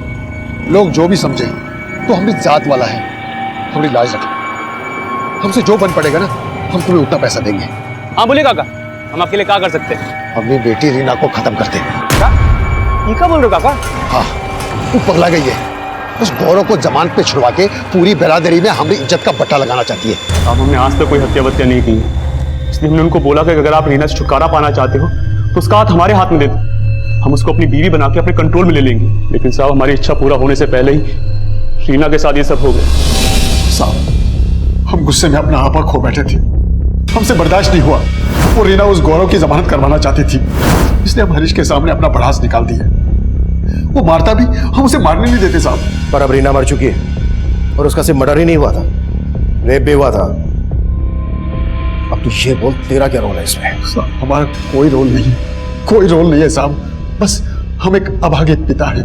लोग जो भी समझे तो हम भी जात वाला है, थोड़ी लाज रख। हमसे जो बन पड़ेगा ना, हम तुम्हें उतना पैसा देंगे। हाँ बोलिए काका, हम आपके लिए क्या कर सकते हैं? अपनी बेटी रीना को खत्म करते हैं। ये क्या बोल रहे हो काका? हाँ, तू पगला गई है। उस गौरव को जमानत पे छुड़वा के पूरी बिरादरी में हमारी इज्जत का बट्टा लगाना चाहती है। अब हमने आज तक कोई हत्या वत्या नहीं की, इसलिए हमने उनको बोला कि अगर आप रीना से छुटकारा पाना चाहते हो तो उसका हाथ हमारे हाथ में दे दो, हम उसको अपनी बीवी बना के अपने कंट्रोल में ले लेंगे। लेकिन साहब, हमारी इच्छा पूरा होने से पहले ही रीना के साथ ये सब हो गया। साहब, हम गुस्से में अपना आपा खो बैठे थे, हमसे बर्दाश्त नहीं हुआ। वो रीना उस गौरव की जमानत करवाना चाहती थी, इसलिए हम हरीश के सामने अपना भड़ास निकाल दिया। वो मारता भी, हम उसे मारने नहीं देते साहब। पर अब रीना मर चुकी है और उसका सिर्फ मर्डर ही नहीं हुआ था, रेप भी हुआ था। अब तू ये बोल, तेरा क्या रोल है इसमें? साहब, हमारा कोई रोल नहीं, कोई रोल नहीं है साहब। बस हम एक अभागे पिता है।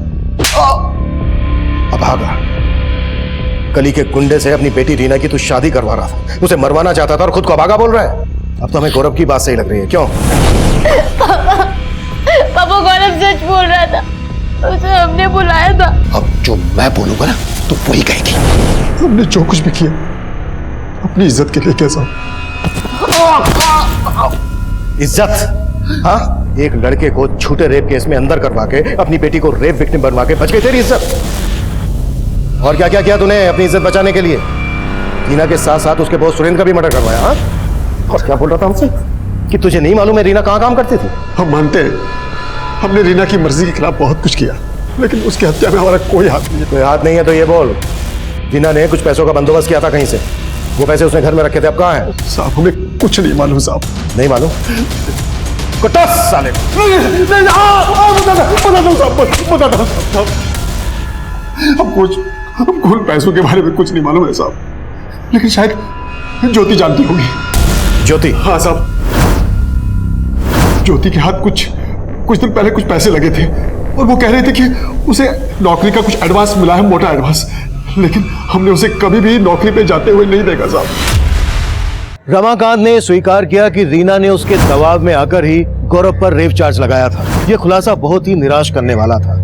अभागा? कली के गुंडे से अपनी बेटी रीना की तू शादी करवा रहा था, उसे मरवाना चाहता था और खुद को अभागा बोल रहा है। अब तो हमें गौरव की बात सही लग रही है, क्यों? पापा गौरव सच बोल रहा था, उसे हमने बुलाया था। अब जो मैं बोलूंगा ना तो वही कहेगी। हमने जो कुछ भी किया अपनी इज्जत के लिए किया साहब। इज्जत? हाँ, एक लड़के को झूठे रेप केस में अंदर करवा के अपनी बेटी को रेप विक्टिम बनवा के बच गई तेरी इज्जत। और क्या क्या किया तूने अपनी इज्जत बचाने के लिए? रीना के साथ साथ उसके बॉस सुरेंद्र का भी मर्डर करवाया। हाँ, और क्या बोल रहा था हमसे कि तुझे नहीं मालूम है रीना कहाँ काम करती थी? हम मानते हैं हमने रीना की मर्जी के खिलाफ बहुत कुछ किया, लेकिन उसकी हत्या में हमारा कोई हाथ नहीं है। कोई हाथ नहीं है तो ये बोल, रीना ने कुछ पैसों का बंदोबस्त किया था कहीं से, वो पैसे उसने घर में रखे थे, अब कहाँ है? साहब, हमें कुछ नहीं मालूम साहब। नहीं मालूम? कुत्ता साले। हमको उन पैसों के बारे में कुछ नहीं मालूम है साहब, लेकिन शायद ज्योति जानती होगी। ज्योति? हाँ साहब, ज्योति के हाथ कुछ दिन पहले कुछ पैसे लगे थे और वो कह रहे थे कि उसे नौकरी का कुछ एडवांस मिला है, मोटा एडवांस, लेकिन हमने उसे कभी भी नौकरी पे जाते हुए नहीं देखा साहब। रमाकांत ने स्वीकार किया कि रीना ने उसके दबाव में आकर ही गौरव पर रेप चार्ज लगाया था। यह खुलासा बहुत ही निराश करने वाला था।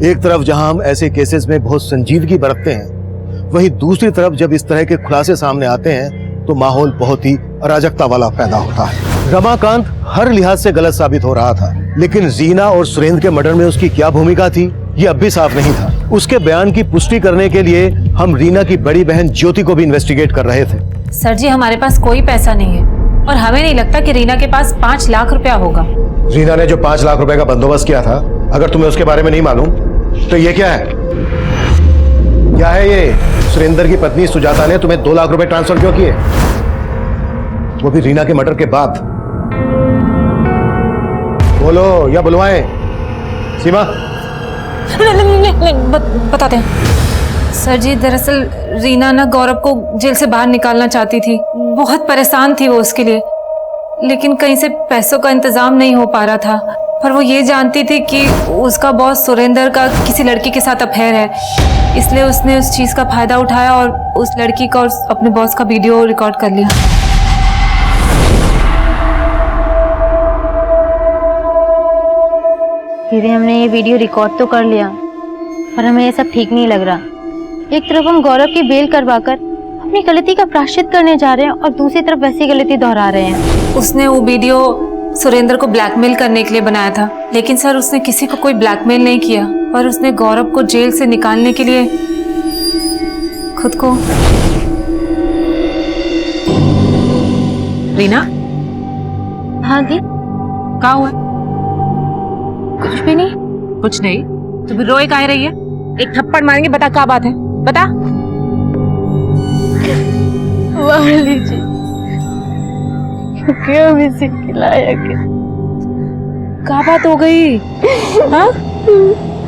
एक तरफ जहां हम ऐसे केसेस में बहुत संजीदगी बरतते हैं, वहीं दूसरी तरफ जब इस तरह के खुलासे सामने आते हैं तो माहौल बहुत ही अराजकता वाला पैदा होता है। रमाकांत हर लिहाज से गलत साबित हो रहा था, लेकिन रीना और सुरेंद्र के मर्डर में उसकी क्या भूमिका थी ये अब भी साफ नहीं था। उसके बयान की पुष्टि करने के लिए हम रीना की बड़ी बहन ज्योति को भी इन्वेस्टिगेट कर रहे थे। सर जी, हमारे पास कोई पैसा नहीं है और हमें नहीं लगता कि रीना के पास 5 लाख रुपया होगा। रीना ने जो 5 लाख रुपए का बंदोबस्त किया था, अगर तुम्हें उसके बारे में नहीं मालूम तो ये क्या है? क्या है ये? सुरेंद्र की पत्नी सुजाता ने तुम्हें 2 लाख रुपए ट्रांसफर क्यों किए, वो भी रीना के मर्डर के बाद? बोलो या बुलवाएं? सीमा? बताते हैं सर जी। दरअसल रीना ना गौरव को जेल से बाहर निकालना चाहती थी, बहुत परेशान थी वो उसके लिए, लेकिन कहीं से पैसों का इंतजाम नहीं हो पा रहा था। पर वो ये जानती थी कि उसका बॉस सुरेंद्र का किसी लड़की के साथ अफेयर है, इसलिए उसने उस चीज का फायदा उठाया और उस लड़की का और अपने बॉस का वीडियो रिकॉर्ड कर लिया। दीदी, हमने ये वीडियो रिकॉर्ड तो कर लिया, पर हमें ये सब ठीक नहीं लग रहा। एक तरफ हम गौरव की बेल करवाकर अपनी गलती का प्रायश्चित करने जा रहे हैं और दूसरी तरफ वैसी गलती दोहरा रहे हैं। उसने वो वीडियो सुरेंद्र को ब्लैकमेल करने के लिए बनाया था, लेकिन सर उसने किसी को कोई ब्लैकमेल नहीं किया, पर उसने गौरव को जेल से निकालने के लिए खुद को। रीना? हाँ दी। क्या हुआ? कुछ भी नहीं। कुछ नहीं तो फिर रोए काहे रही है? एक थप्पड़ मारेंगे, बता क्या बात है, बता। वाली जी, क्यों मुझे खिलाया क्या? क्या बात हो गई? हाँ?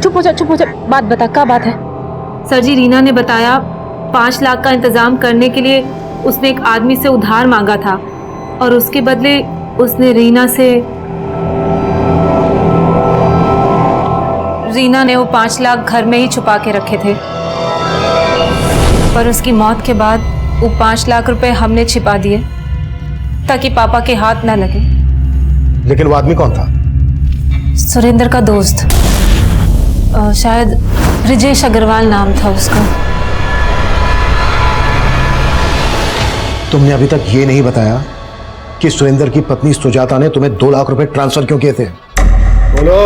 चुप हो जा, चुप हो जा, बात बता, क्या बात है? सर जी, रीना ने बताया 5 लाख का इंतजाम करने के लिए उसने एक आदमी से उधार मांगा था और उसके बदले उसने रीना ने वो 5 लाख घर में ही छुपा के रखे थे, पर उसकी मौत के बाद वो 5 लाख रुपए हमने छिपा दिए ताकि पापा के हाथ ना लगे। लेकिन वो आदमी कौन था? सुरेंद्र का दोस्त, शायद ब्रिजेश अग्रवाल नाम था उसका। तुमने अभी तक ये नहीं बताया कि सुरेंद्र की पत्नी सुजाता ने तुम्हें 2 लाख रुपए ट्रांसफर क्यों किए थे? बोलो।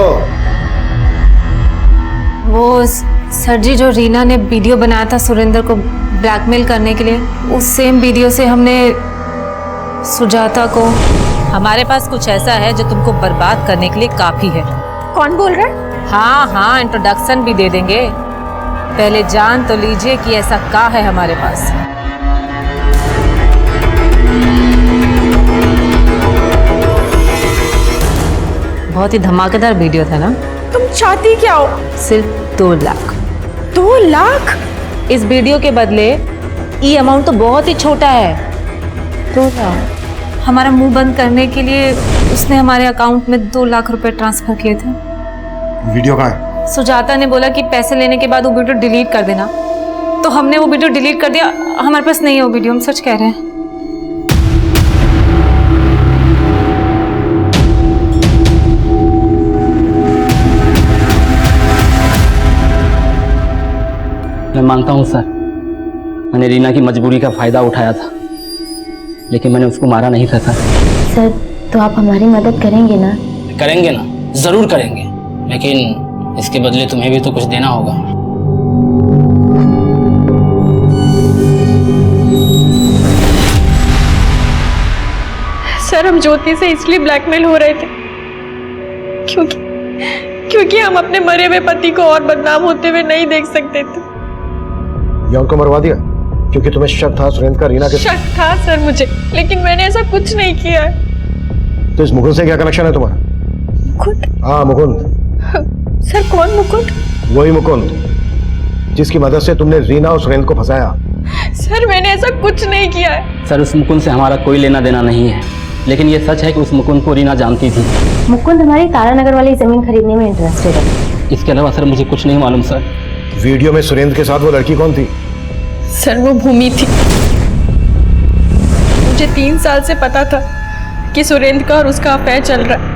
वो सर जी, जो रीना ने वीडियो बनाया था सुरेंद्र को ब्लैकमेल करने के लिए, उस सेम वीडियो से हमने सुजाता को। हमारे पास कुछ ऐसा है जो तुमको बर्बाद करने के लिए काफी है। कौन बोल रहा है? हाँ हाँ, इंट्रोडक्शन भी दे देंगे। पहले जान तो लीजिए कि ऐसा क्या है हमारे पास। बहुत ही धमाकेदार वीडियो था ना? तुम चाहती क्या हो? सिर्फ 2 लाख। 2 लाख? इस वीडियो के बदले ये अमाउंट तो बहुत ही छोटा है। 2 लाख। हमारा मुंह बंद करने के लिए उसने हमारे अकाउंट में 2 लाख रुपए ट्रांसफर किए थे। वीडियो कहाँ है? सुजाता ने बोला कि पैसे लेने के बाद वो वीडियो डिलीट कर देना, तो हमने वो वीडियो डिलीट कर दिया। हमारे पास नहीं है वो वीडियो, हम सच कह रहे हैं। मैं मानता हूँ सर, मैंने रीना की मजबूरी का फायदा उठाया था, लेकिन मैंने उसको मारा नहीं था सर। तो आप हमारी मदद करेंगे ना? करेंगे ना, जरूर करेंगे, लेकिन इसके बदले तुम्हें भी तो कुछ देना होगा। सर, हम ज्योति से इसलिए ब्लैकमेल हो रहे थे क्योंकि हम अपने मरे हुए पति को और बदनाम होते हुए नहीं देख सकते थे। या उनको मरवा दिया क्योंकि तुम्हें शक था सुरेंद्र का रीना के। शक था सर मुझे, लेकिन मैंने ऐसा कुछ नहीं किया है। तो इस मुकुंद से क्या कनेक्शन है तुम्हारा? मुकुंद? हाँ मुकुंद। सर कौन मुकुंद? वही मुकुंद जिसकी मदद से तुमने रीना और सुरेंद्र को फंसाया। सर मैंने ऐसा कुछ नहीं किया है। सर, उस मुकुंद से हमारा कोई लेना देना नहीं है, लेकिन ये सच है कि उस मुकुंद को रीना जानती थी। मुकुंद हमारी तारानगर वाली जमीन खरीदने में इंटरेस्टेड है। इसके अलावा सर मुझे कुछ नहीं मालूम सर। वीडियो में सुरेंद्र के साथ वो लड़की कौन थी? सर वो भूमि थी। मुझे 3 साल से पता था कि सुरेंद्र का और उसका अफेयर चल रहा है।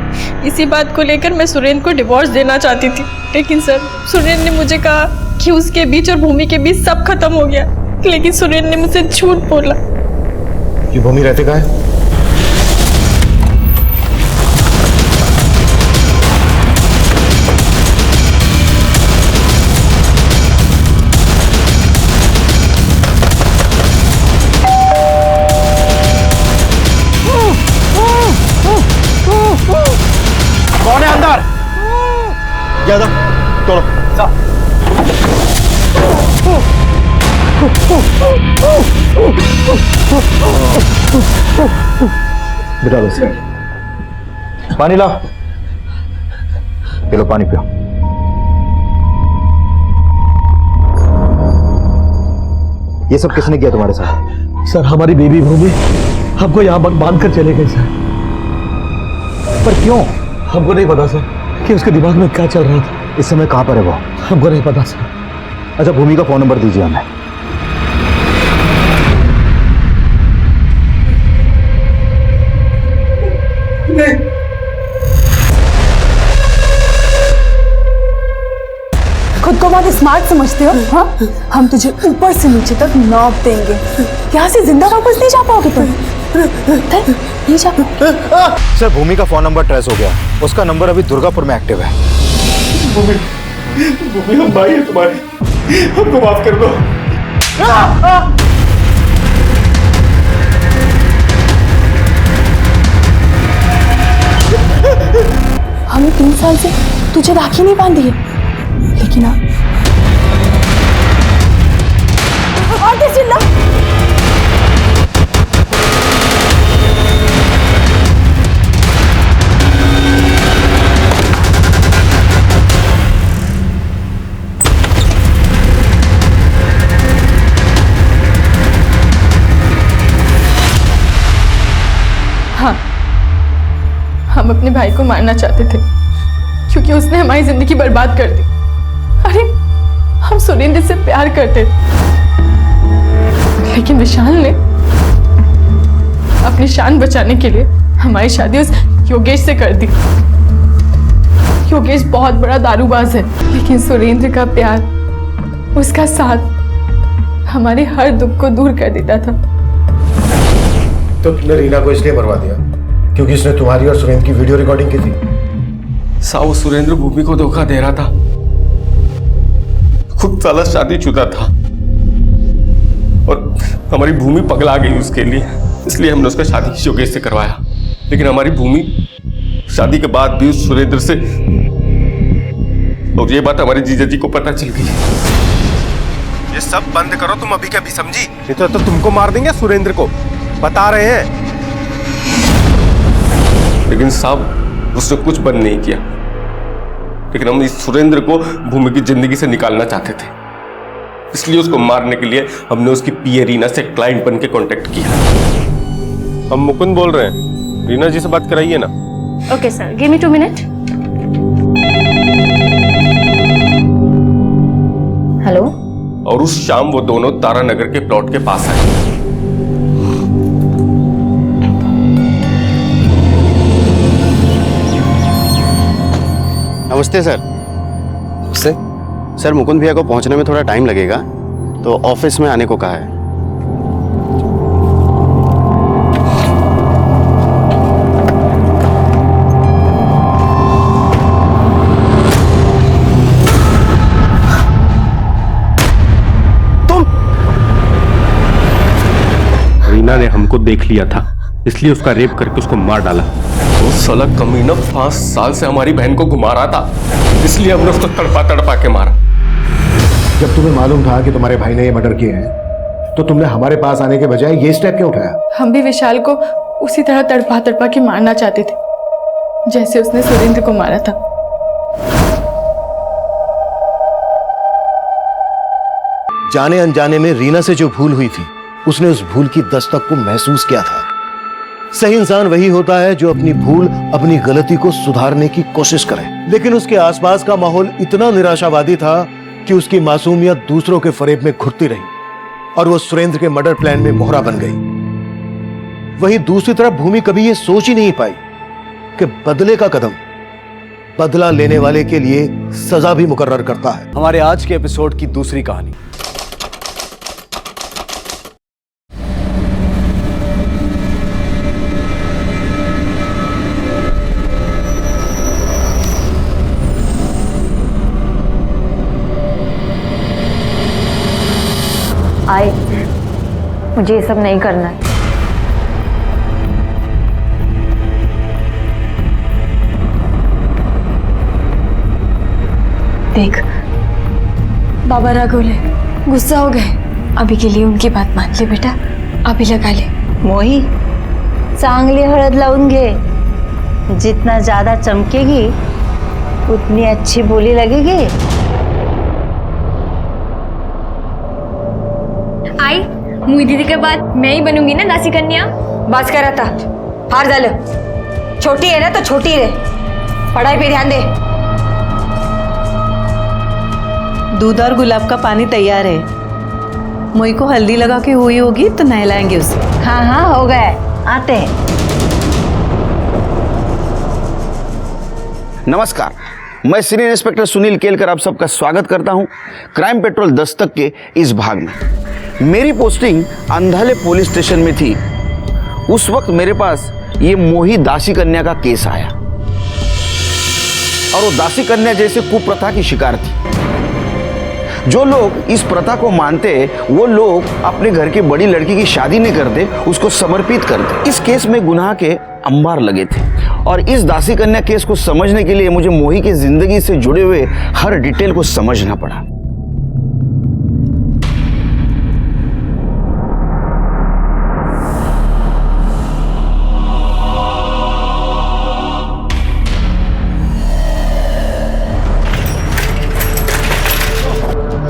इसी बात को लेकर मैं सुरेंद्र को डिवोर्स देना चाहती थी, लेकिन सर सुरेंद्र ने मुझे कहा कि उसके बीच और भूमि के बीच सब खत्म हो गया, लेकिन सुरेंद्र ने मुझसे झूठ बोला। ये भूमि रहते कहाँ है? कौन है अंदर? ज्यादा तोड़ो। बिठा दो इसे। पानी लाओ। पी लो, पानी पियो। ये सब किसने किया तुम्हारे साथ? सर हमारी बेबी भूमि हमको यहाँ बांध कर चले गए सर। पर क्यों? हमको नहीं पता सर कि उसके दिमाग में क्या चल रहा था। इस समय कहाँ पर है वो? हमको नहीं पता सर। अच्छा, भूमि का फोन नंबर दीजिए हमें। खुद को बहुत स्मार्ट समझते हो? हाँ, हम तुझे ऊपर से नीचे तक नौप देंगे। यहाँ से जिंदा वापस नहीं जा पाओगे तुम। नहीं जा पाओगे। सर, भूमि का फोन नंबर ट्रेस हो गया। उसका नंबर अभी दुर्गापुर में एक्टिव है। भूमि हम भाई है तुम्हारे, हमको माफ कर दो। हमने 3 साल से तुझे राखी नहीं बांधी है, लेकिन अब और तेज चिल्ला। हाँ, हम अपने भाई को मारना चाहते थे क्योंकि उसने हमारी जिंदगी बर्बाद कर दी। अरे हम सुरेंद्र से प्यार करते थे, लेकिन विशाल ने अपनी शान बचाने के लिए हमारी शादी उस योगेश से कर दी। योगेश बहुत बड़ा दारूबाज है, लेकिन सुरेंद्र का प्यार, उसका साथ हमारे हर दुख को दूर कर देता था। तो तुमने रीना को इसलिए मरवा दिया क्योंकि उसने तुम्हारी और सुरेंद्र की वीडियो रिकॉर्डिंग की थी? साहब, वो सुरेंद्र भूमि को धोखा दे रहा था। खुद साला शादीशुदा था और हमारी भूमि पगला गई उसके लिए, इसलिए हमने उसका शादी योगेश से करवाया। लेकिन हमारी भूमि शादी के बाद भी उस सुरेंद्र से, और ये बात हमारे जीजा जी को पता चल गई। ये सब बंद करो तुम अभी के अभी, समझी? नहीं तो तुमको मार देंगे सुरेंद्र को, बता रहे हैं। लेकिन साहब, उसने कुछ बंद नहीं किया। लेकिन हम इस सुरेंद्र को भूमि की जिंदगी से निकालना चाहते थे, इसलिए उसको मारने के लिए हमने उसकी पीए रीना से क्लाइंट बन के कॉन्टेक्ट किया। हम मुकुंद बोल रहे हैं, रीना जी से बात कराइए ना। Okay sir, give me 2 minute. Hello. और उस शाम वो दोनों तारानगर के प्लॉट के पास आए। नमस्ते सर। नमस्ते सर, मुकुंद भैया को पहुंचने में थोड़ा टाइम लगेगा, तो ऑफिस में आने को कहा है। रीना ने हमको देख लिया था, इसलिए उसका रेप करके उसको मार डाला। वो साला कमीना 5 साल से हमारी बहन को घुमा रहा था, इसलिए हमने उसको तड़पा तड़पा के मारा। जब तुम्हें मालूम था कि तुम्हारे भाई ने ये मर्डर किए हैं, तो तुमने हमारे पास आने के बजाय ये स्टेप क्यों उठाया? हम भी विशाल को उसी तरह तड़पा तड़पा के मारना चाहते थे, जैसे उसने सुरेंद्र को मारा था। जाने अनजाने में रीना से जो भूल हुई थी, उसने उस भूल की दस्तक को महसूस किया था। सही इंसान वही होता है जो अपनी भूल, अपनी गलती को सुधारने की कोशिश करे। लेकिन उसके आसपास का माहौल इतना निराशावादी था कि उसकी मासूमियत दूसरों के फरेब में घुटती रही और वो सुरेंद्र के मर्डर प्लान में मोहरा बन गई। वहीं दूसरी तरफ भूमि कभी ये सोच ही नहीं पाई कि बदले का कदम बदला लेने वाले के लिए सजा भी मुकर्रर करता है। हमारे आज के एपिसोड की दूसरी कहानी। आए, मुझे ये सब नहीं करना है। देख, बाबा राघोले गुस्सा हो गए। अभी के लिए उनकी बात मान ले बेटा, अभी लगा ले। मोही, चांगली हळद लावून घे। जितना ज्यादा चमकेगी उतनी अच्छी बोली लगेगी। आई, मुई दीदी के बाद मैं ही बनूंगी ना दासी कन्या। बस कर आता, हार झालं। छोटी है ना तो छोटी रहे, पढ़ाई पे ध्यान दे। दूध और गुलाब का पानी तैयार है। मोई को हल्दी लगा के हुई होगी तो नहलाएंगे उसे। हाँ हाँ, हो गए, आते हैं। नमस्कार, मैं सीनियर इंस्पेक्टर सुनील केलकर आप सबका स्वागत करता हूं क्राइम पेट्रोल दस्तक के इस भाग में। मेरी पोस्टिंग अंधाले पुलिस स्टेशन में थी। उस वक्त मेरे पास ये मोही दासी कन्या का केस आया और वो दासी कन्या जैसे कुप्रथा की शिकार थी। जो लोग इस प्रथा को मानते, वो लोग अपने घर की बड़ी लड़की की शादी नहीं करते, उसको समर्पित करते। इस केस में गुनाह के अंबार लगे थे और इस दासी कन्या केस को समझने के लिए मुझे मोही की जिंदगी से जुड़े हुए हर डिटेल को समझना पड़ा।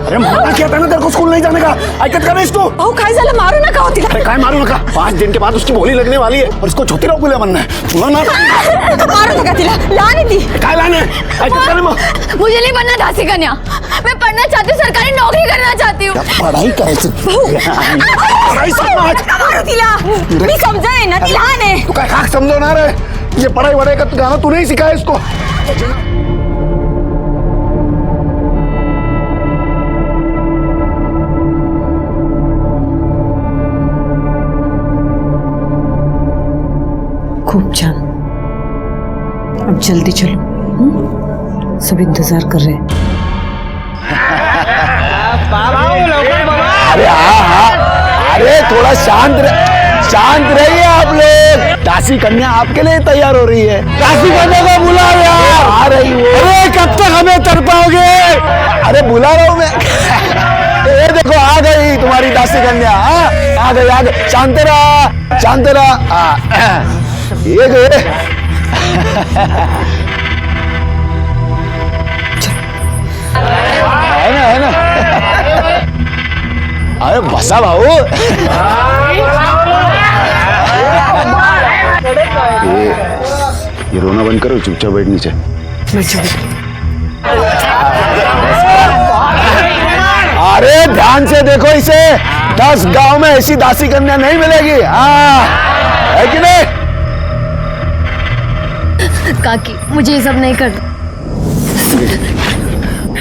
अरे मना किया था ना तेरे को स्कूल नहीं जाने का। ऐकत का नाही तू? अहो काय झालं, मारू नका हो तिला। अरे काय मारू नका, 5 दिन के बाद उसकी बोली लगने वाली है और इसको छोटी राव बोले बनना है। तुला ना मारू नका तिला, लान दी। काय लाने? ऐकत का नाही मग? मुझे नहीं बनना दासी कन्या, मैं पढ़ना चाहती हूँ, सरकारी नौकरी करना चाहती हूँ। पढ़ाई करायचं। पढ़ाई समझ। मारू तिला, मी समजाय ना, ती लहान आहे। तू काय खाक समजवणार है? ये पढ़ाई वढ़ाई का गाना तू नहीं सिखाया इसको। खूब छान, अब जल्दी चलो। सब इंतजार कर रहे हैं। अरे हाँ, अरे थोड़ा शांत रहिए आप लोग। दासी कन्या आपके लिए तैयार हो रही है। दासी कन्या को बुलाओ यार। आ रही हो। अरे कब तक हमें तड़पाओगे? अरे बुला रहा हूँ मैं। ये देखो आ गई तुम्हारी दासी कन्या। आ गई। शांत रहा। ये गए। है ना अरे बसा भाऊ। ये रोना बंद करो, चुपचाप बैठ नीचे। अरे ध्यान से देखो इसे, 10 गांव में ऐसी दासी कन्या नहीं मिलेगी। हाँ है कि नहीं? काकी मुझे ये सब नहीं करना।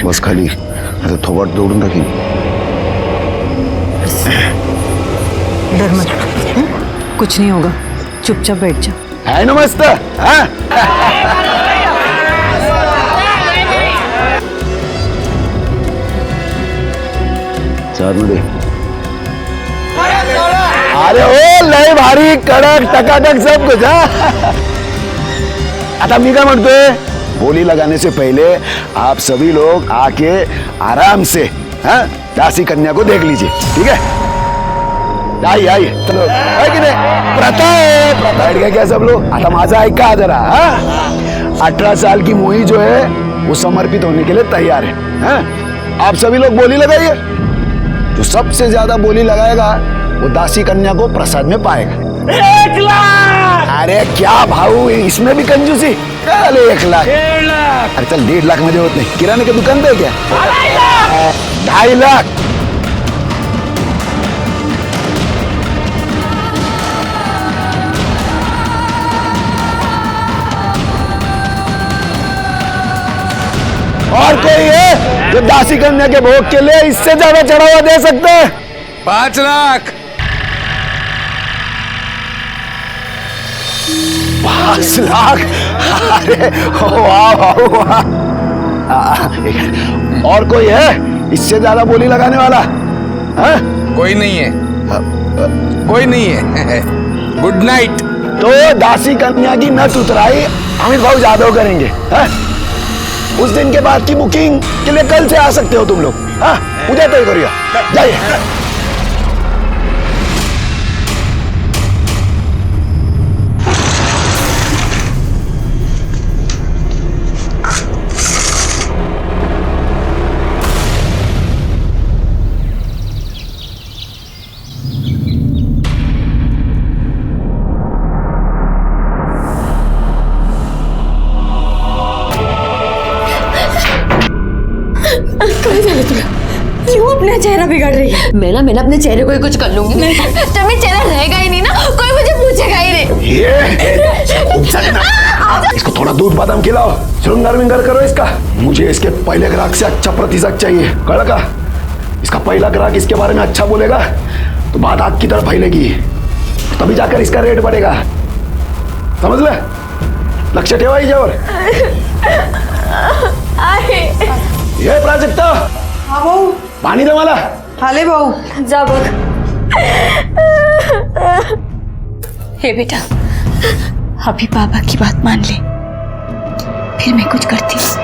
बस खाली तो थोड़ा दौड़ूं रखी। डर मत, कुछ नहीं होगा, चुपचाप बैठ जा। है ना मस्त? चार मिनट। अरे ओ लय भारी कडक टकाटक सब कुछ। आता मी काय म्हणतोय, बोली लगाने से पहले आप सभी लोग आके आराम से दासी कन्या को देख लीजिए, ठीक है? आइए चलो, है कि नहीं? प्रथा बैठ गए क्या सब लोग? आता माझा ऐका जरा। 18 साल की मोही जो है वो समर्पित होने के लिए तैयार है। आप सभी लोग बोली लगाइए। जो सबसे ज्यादा बोली लगाएगा वो दासी कन्या को प्रसाद में पाएगा। 1 लाख। अरे क्या भाऊ, इसमें भी कंजूसी? चल 1 लाख। 1.5 लाख। अरे चल 1.5 लाख मध्ये होत नाही, किराणे की दुकान पे क्या? 2.5 लाख। और कोई है जो दासी कन्या के भोग के लिए इससे ज्यादा चढ़ावा दे सकते हैं? 5 लाख। 5 लाख। अरे वाह। और कोई है इससे ज्यादा बोली लगाने वाला? कोई नहीं है। Good night. तो दासी कन्या की नट उतराई अमित भाऊ जादव करेंगे। उस दिन के बाद की बुकिंग के लिए कल से आ सकते हो तुम लोग। मुझे तय करिए, जाइए। क्यों अपना चेहरा बिगाड़ रही है? मैं अपने चेहरे को ही कुछ कर लूंगी। जब मेरा चेहरा रहेगा ही नहीं ना, कोई मुझे पूछेगा ही नहीं। इसको थोड़ा दूध बादाम खिलाओ, श्रृंगार विंगार करो इसका। मुझे इसके पहले ग्राहक से अच्छा प्रतिशत चाहिए, कड़ा का? इसका पहला ग्राहक इसके बारे में अच्छा बोलेगा तो बात आग की तरफ फैलेगी, तभी जाकर इसका रेट बढ़ेगा। समझ ले? लक्ष्य ठेवा हिच्यावर। ये प्राजक्ता, हाँ भाऊ। पाणी दे मला। हाले भाऊ, जा बघ। हे बेटा, अभी पापा की बात मान ले, फिर मैं कुछ करती हूँ।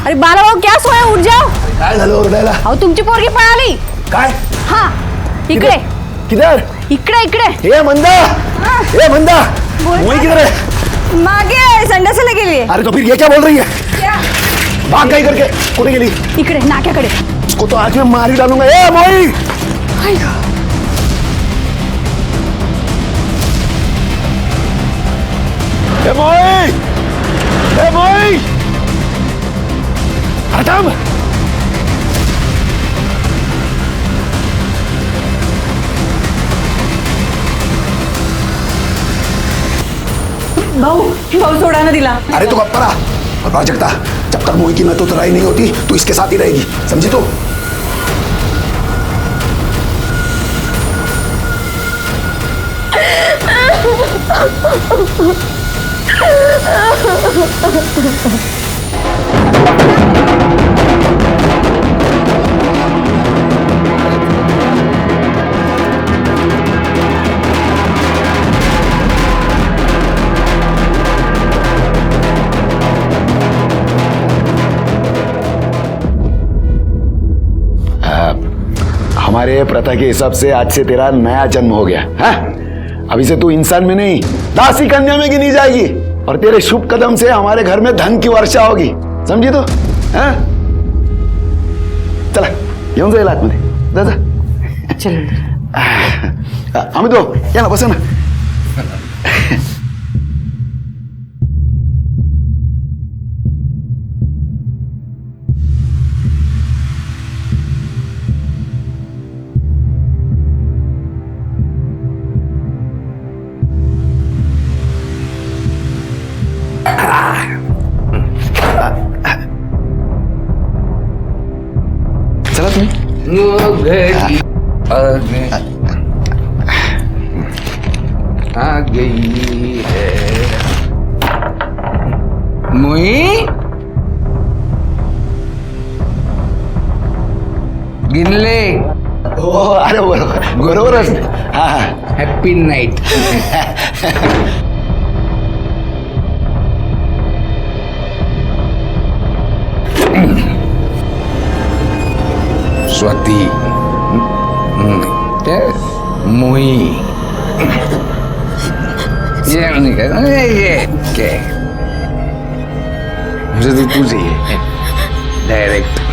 अरे बाला भाऊ, क्या सोया? उठ जाओ। काय झालं ओरडायला? अहो तुमची पोरगी पळाली। काय? हाँ इकडे। किधर? इकडे। ये मंदा, ये मंदा, मोही किधर है? मागे संडासला गेली। अरे तो फिर ये क्या बोल रही है? क्या? भाग गई करके कुठे गेली? इकडे नाक्याकडे। उसको तो आज मैं मार ही डालूंगा। ए मोही, ए मोही, ए मोही, हटाम। भाऊ भाऊ सोडा ना दिला। अरे तू गप्प रहा। और प्राजक्ता, जब तक मोही की मैं तो तराई नहीं होती तू इसके साथ ही रहेगी, समझी तू? हमारे प्रथा के हिसाब से आज से तेरा नया जन्म हो गया है। अभी से तू इंसान में नहीं दासी कन्या में गिनी जाएगी और तेरे शुभ कदम से हमारे घर में धन की वर्षा होगी, समझी तो? हैं? चला येऊन जाईल आतमध्ये, जा जा। चल आम्ही तो या ना, बसा ना। चला तुम्ही आ गई है मोही, गिनले? अरे बरोबरच। हा हा, हॅपी नाईट। स्वाती, मोही, ये नहीं कहता, ये क्या? मुझे तो तू चाहिए डायरेक्ट।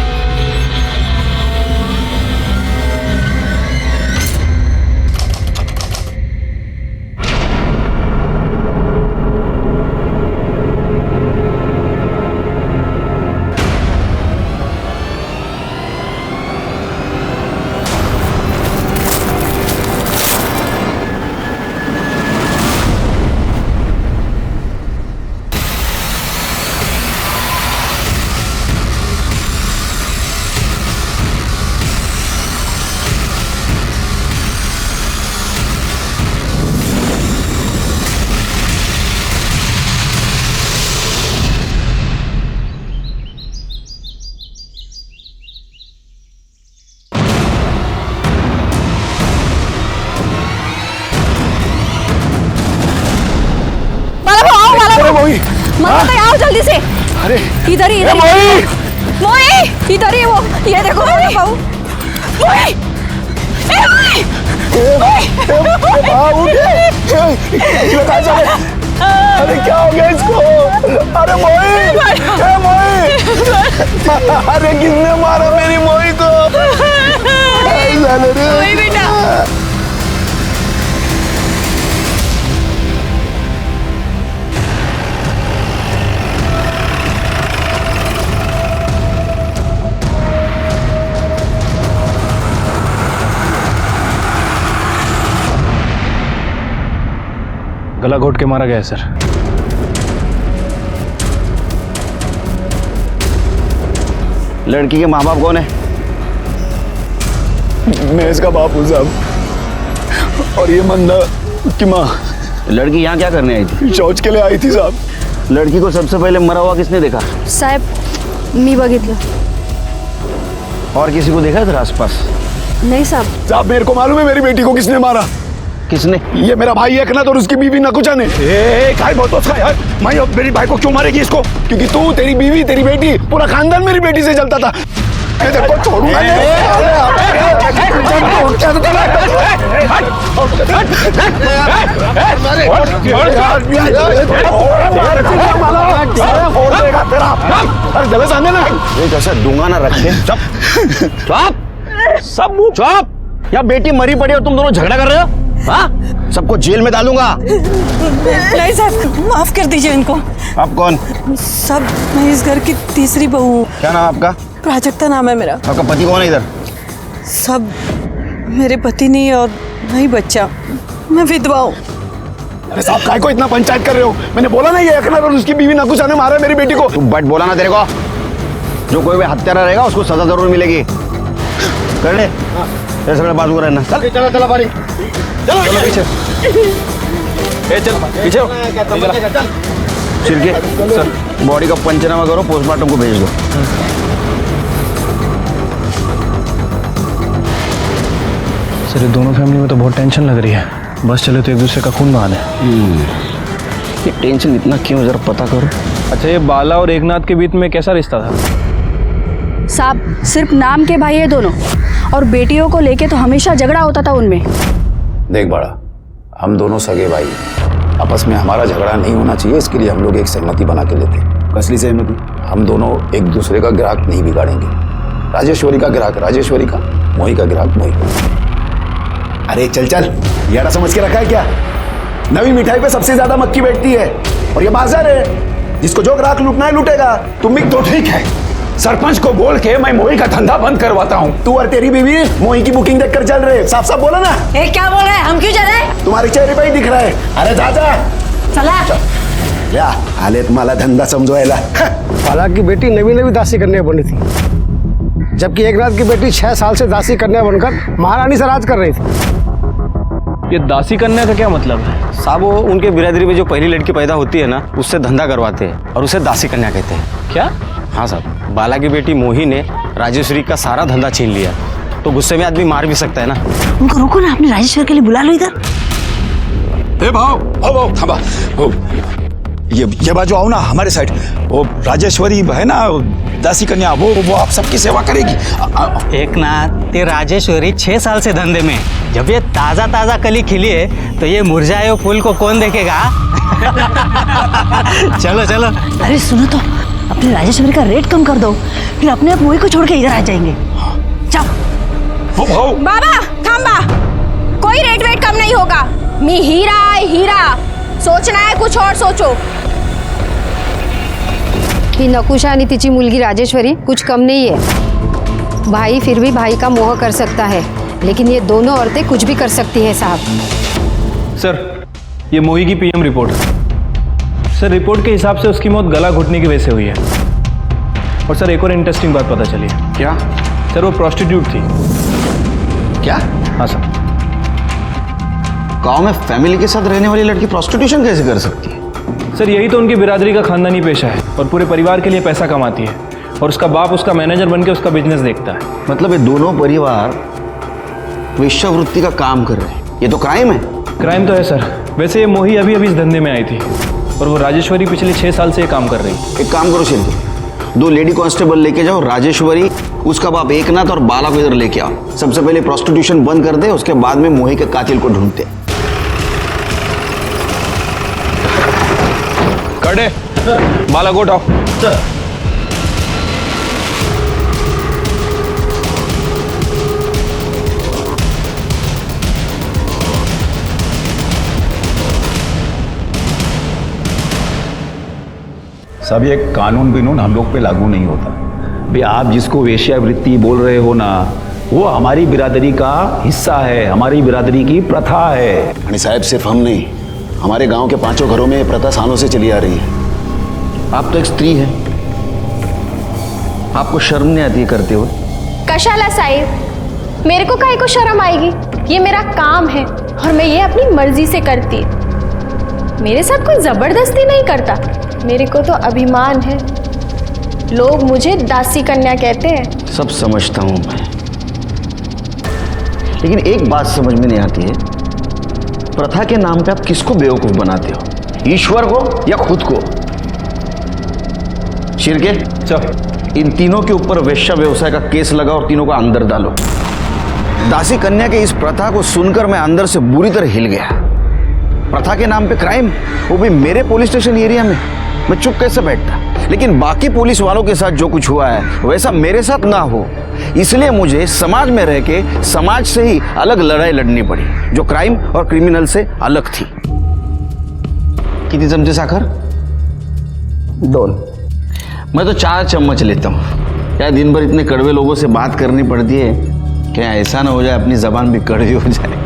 मत आओ जल्दी से। अरे इधर ही, इधर मोही, इधर ही वो, ये देखो मोही, मोही, अरे क्या हो गया इसको? अरे मोही, अरे किसने मारा मेरी मोही को? मोही बेटा, गला घोट के मारा गया है सर। लड़की के माँ बाप कौन है? मैं इसका बाप हूँ साहब, और ये मंदा की माँ। लड़की यहाँ क्या करने आई थी? शौच के लिए आई थी साहब। लड़की को सबसे पहले मरा हुआ किसने देखा? साहेब मी बघितलं। और किसी को देखा इधर आसपास? नहीं साहब। साहब मेरे को मालूम है मेरी बेटी को किसने मारा। किसने? ये मेरा भाई एकनाथ और उसकी बीवी नकुचा ने। काय बोलतो उसका यार? मैं अब मेरी भाई को क्यों मारेगी इसको? क्योंकि तू, तेरी बीवी, तेरी बेटी, पूरा खानदान मेरी बेटी से चलता था। मैं तेरे को छोड़ूंगा नहीं। ऐसा दूंगा ना रखे। चुप। या बेटी मरी पड़ी और तुम दोनों झगड़ा कर रहे हो? हाँ? सबको जेल में डालूंगा। नहीं साहब, माफ कर दीजिए इनको। आप कौन? सब मैं इस घर की तीसरी बहू हूँ। क्या नाम आपका? प्राजक्ता नाम है मेरा। आपका पति कौन है इधर? सब मेरे पति नहीं और नहीं बच्चा, मैं विधवा हूँ। अरे साहब काय को इतना पंचायत कर रहे हो? मैंने बोला ना ये अखनर और उसकी बीवी नकुशा ने मारा मेरी बेटी को। तू बट बोला ना तेरे को, जो कोई भी हत्यारा रहेगा उसको सजा जरूर मिलेगी। कर ले ये सगळे बाजू रहना। चल चला चला बारी, चलो पीछे, चल पीछे छिड़के सर, बॉडी का पंचनामा करो, पोस्टमार्टम को भेज दो। सर ये दोनों फैमिली में तो बहुत टेंशन लग रही है, बस चले तो एक दूसरे का खून बहाने। ये टेंशन इतना क्यों, जरा पता करो। अच्छा ये बाला और एकनाथ के बीच में कैसा रिश्ता था? साहब सिर्फ नाम के भाई है दोनों, और बेटियों को लेके तो हमेशा झगड़ा होता था उनमें। देख बड़ा, हम दोनों सगे भाई, आपस में हमारा झगड़ा नहीं होना चाहिए, इसके लिए हम लोग एक सहमति बना के लेते हैं। कसली सहमति? हम दोनों एक दूसरे का ग्राहक नहीं बिगाड़ेंगे। राजेश्वरी का ग्राहक राजेश्वरी का, मोही का ग्राहक मोही का। अरे चल चल, यारा समझ के रखा है क्या? नवी मिठाई पे सबसे ज्यादा मक्खी बैठती है, और ये बाजार है, जिसको जो ग्राहक लूटना है लूटेगा। तुम भी तो ठीक है, सरपंच को बोल के मैं मोही का धंधा बंद करवाता हूँ। तू और तेरी बीवी मोही की बुकिंग देखकर चल रहे, साफ साफ बोला ना। ए, क्या बोल रहे हैं? हम क्यों चल रहे हैं? तुम्हारे चेहरे पे ही दिख रहा है। अरे दादा चला या आले तुम्हाला धंदा समझवायला। बाला की बेटी नवी नवी दासी कन्या बनी थी, जबकि एकनाथ की बेटी 6 साल से दासी कन्या बनकर महारानी से राज कर रही थी। ये दासी कन्या का क्या मतलब है? साहब वो उनके बिरादरी में जो पहली लड़की पैदा होती है ना, उससे धंधा करवाते हैं और उसे दासी कन्या कहते हैं। क्या? हाँ साहब, बाला की बेटी मोही ने राजेश्वरी का सारा धंधा छीन लिया, तो गुस्से में आदमी मार भी सकता है ना। उनको रोको ना, अपने राजेश्वर के लिए बुला लो इधर। ए भाव भाव थांबा, ये बाजू आओ ना हमारे साइड। वो राजेश्वरी है ना दासी कन्या, वो आप सबकी सेवा करेगी। एकनाथ, ये राजेश्वरी 6 साल से धंधे में, जब ये ताजा ताजा कली खिली है तो ये मुरझाए हुए फूल को कौन देखेगा? चलो चलो। अरे सुनो तो, अपने राजेश्वरी का रेट कम कर दो, फिर अपने आप मोही को छोड़ के इधर आ जाएंगे। जाओ। बाबा थांबा, कोई रेट वेट कम नहीं होगा। मी हीरा है हीरा, सोचना है कुछ और सोचो। ही नकुशा आणि तिची मुलगी राजेश्वरी कुछ कम नहीं है। भाई फिर भी भाई का मोह कर सकता है, लेकिन ये दोनों औरतें कुछ भी कर सकती हैं साहब। सर ये मोही की पीएम रिपोर्ट। सर रिपोर्ट के हिसाब से उसकी मौत गला घुटने की वजह से हुई है। और सर एक और इंटरेस्टिंग बात पता चली। क्या? सर वो प्रोस्टिट्यूट थी। क्या? हाँ सर। गांव में फैमिली के साथ रहने वाली लड़की प्रोस्टिट्यूशन कैसे कर सकती है? सर यही तो उनकी बिरादरी का खानदानी पेशा है, और पूरे परिवार के लिए पैसा कमाती है, और उसका बाप उसका मैनेजर बनके उसका बिजनेस देखता है। मतलब ये दोनों परिवार वेश्यावृत्ति का काम कर रहे हैं, ये तो क्राइम है। क्राइम तो है सर। वैसे ये मोही अभी अभी इस धंधे में आई थी, और वो राजेश्वरी पिछले 6 साल से ये काम कर रही है। एक काम करो शिल्पी, 2 लेडी कांस्टेबल लेके जाओ, राजेश्वरी, उसका बाप एकनाथ और बाला को इधर लेके आओ। सबसे पहले प्रोस्टिट्यूशन बंद कर दे, उसके बाद में मोही के कातिल को ढूंढते। कड़े बाला को उठाओ। सब ये कानून बिनून हम लोग पे लागू नहीं होता। भाई आप जिसको वेश्यावृत्ति बोल रहे हो ना, वो हमारी बिरादरी का हिस्सा है, हमारी बिरादरी की प्रथा है। आणि साहब सिर्फ हम नहीं, हमारे गांव के 5 घरों में ये प्रथा सालों से चली आ रही है। आप तो एक स्त्री हैं, आपको शर्म नहीं आती है करते हुए? कशाला साहिब, मेरे को काहे को शर्म आएगी? ये मेरा काम है और मैं ये अपनी मर्जी से करती। मेरे साथ कोई जबरदस्ती नहीं करता, मेरे को तो अभिमान है। लोग मुझे दासी कन्या कहते हैं। सब समझता हूं मैं, लेकिन एक बात समझ में नहीं आती है, प्रथा के नाम पे आप किसको बेवकूफ बनाते हो? ईश्वर को या खुद को? शिरके चल, इन तीनों के ऊपर वेश्या व्यवसाय का केस लगा और तीनों को अंदर डालो। दासी कन्या के इस प्रथा को सुनकर मैं अंदर से बुरी तरह हिल गया। प्रथा के नाम पे क्राइम, वो भी मेरे पुलिस स्टेशन एरिया में। मैं चुप कैसे बैठता? लेकिन बाकी पुलिस वालों के साथ जो कुछ हुआ है वैसा मेरे साथ ना हो, इसलिए मुझे समाज में रह के समाज से ही अलग लड़ाई लड़नी पड़ी, जो क्राइम और क्रिमिनल से अलग थी। कितनी चमचे साखर? 2। मैं तो 4 चम्मच लेता हूँ। क्या दिन भर इतने कड़वे लोगों से बात करनी पड़ती है, क्या ऐसा ना हो जाए अपनी जबान भी कड़वी हो जाए?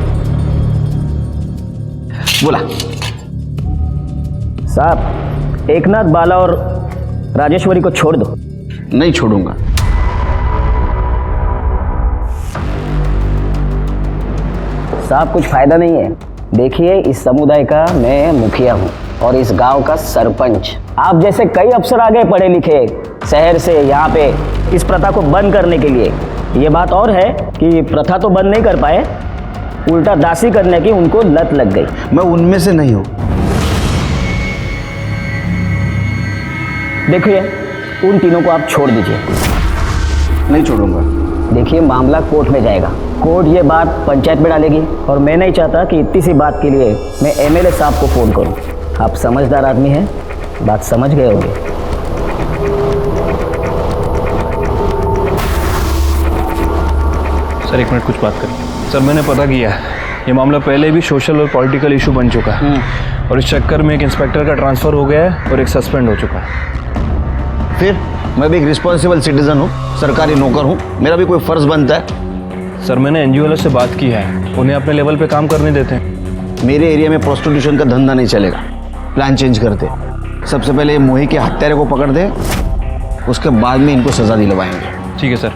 बोला साहब, एकनाथ, बाला और राजेश्वरी को छोड़ दो। नहीं छोड़ूंगा। साहब कुछ फायदा नहीं है। देखिए, इस समुदाय का मैं मुखिया हूँ और इस गांव का सरपंच। आप जैसे कई अफसर आ गए पढ़े लिखे शहर से यहाँ पे इस प्रथा को बंद करने के लिए। ये बात और है कि प्रथा तो बंद नहीं कर पाए, उल्टा दासी करने की उनको लत लग गई। मैं उनमें से नहीं हूँ। देखिए, उन तीनों को आप छोड़ दीजिए। नहीं छोड़ूंगा। देखिए, मामला कोर्ट में जाएगा। कोर्ट ये बात पंचायत में डालेगी और मैं नहीं चाहता कि इतनी सी बात के लिए मैं एमएलए साहब को फोन करूं। आप समझदार आदमी हैं, बात समझ गए होंगे। सर 1 मिनट कुछ बात करें। सर मैंने पता किया है, ये मामला पहले भी सोशल और पॉलिटिकल इशू बन चुका है और इस चक्कर में एक इंस्पेक्टर का ट्रांसफ़र हो गया है और एक सस्पेंड हो चुका है। फिर मैं भी एक रिस्पॉन्सिबल सिटीजन हूँ, सरकारी नौकर हूँ, मेरा भी कोई फर्ज बनता है। सर मैंने एनजीओ वालों से बात की है, उन्हें अपने लेवल पे काम करने देते हैं। मेरे एरिया में प्रोस्टिट्यूशन का धंधा नहीं चलेगा। प्लान चेंज करते। सबसे पहले मोही के हत्यारे को पकड़ दे, उसके बाद में इनको सजा दिलवाएंगे। ठीक है सर।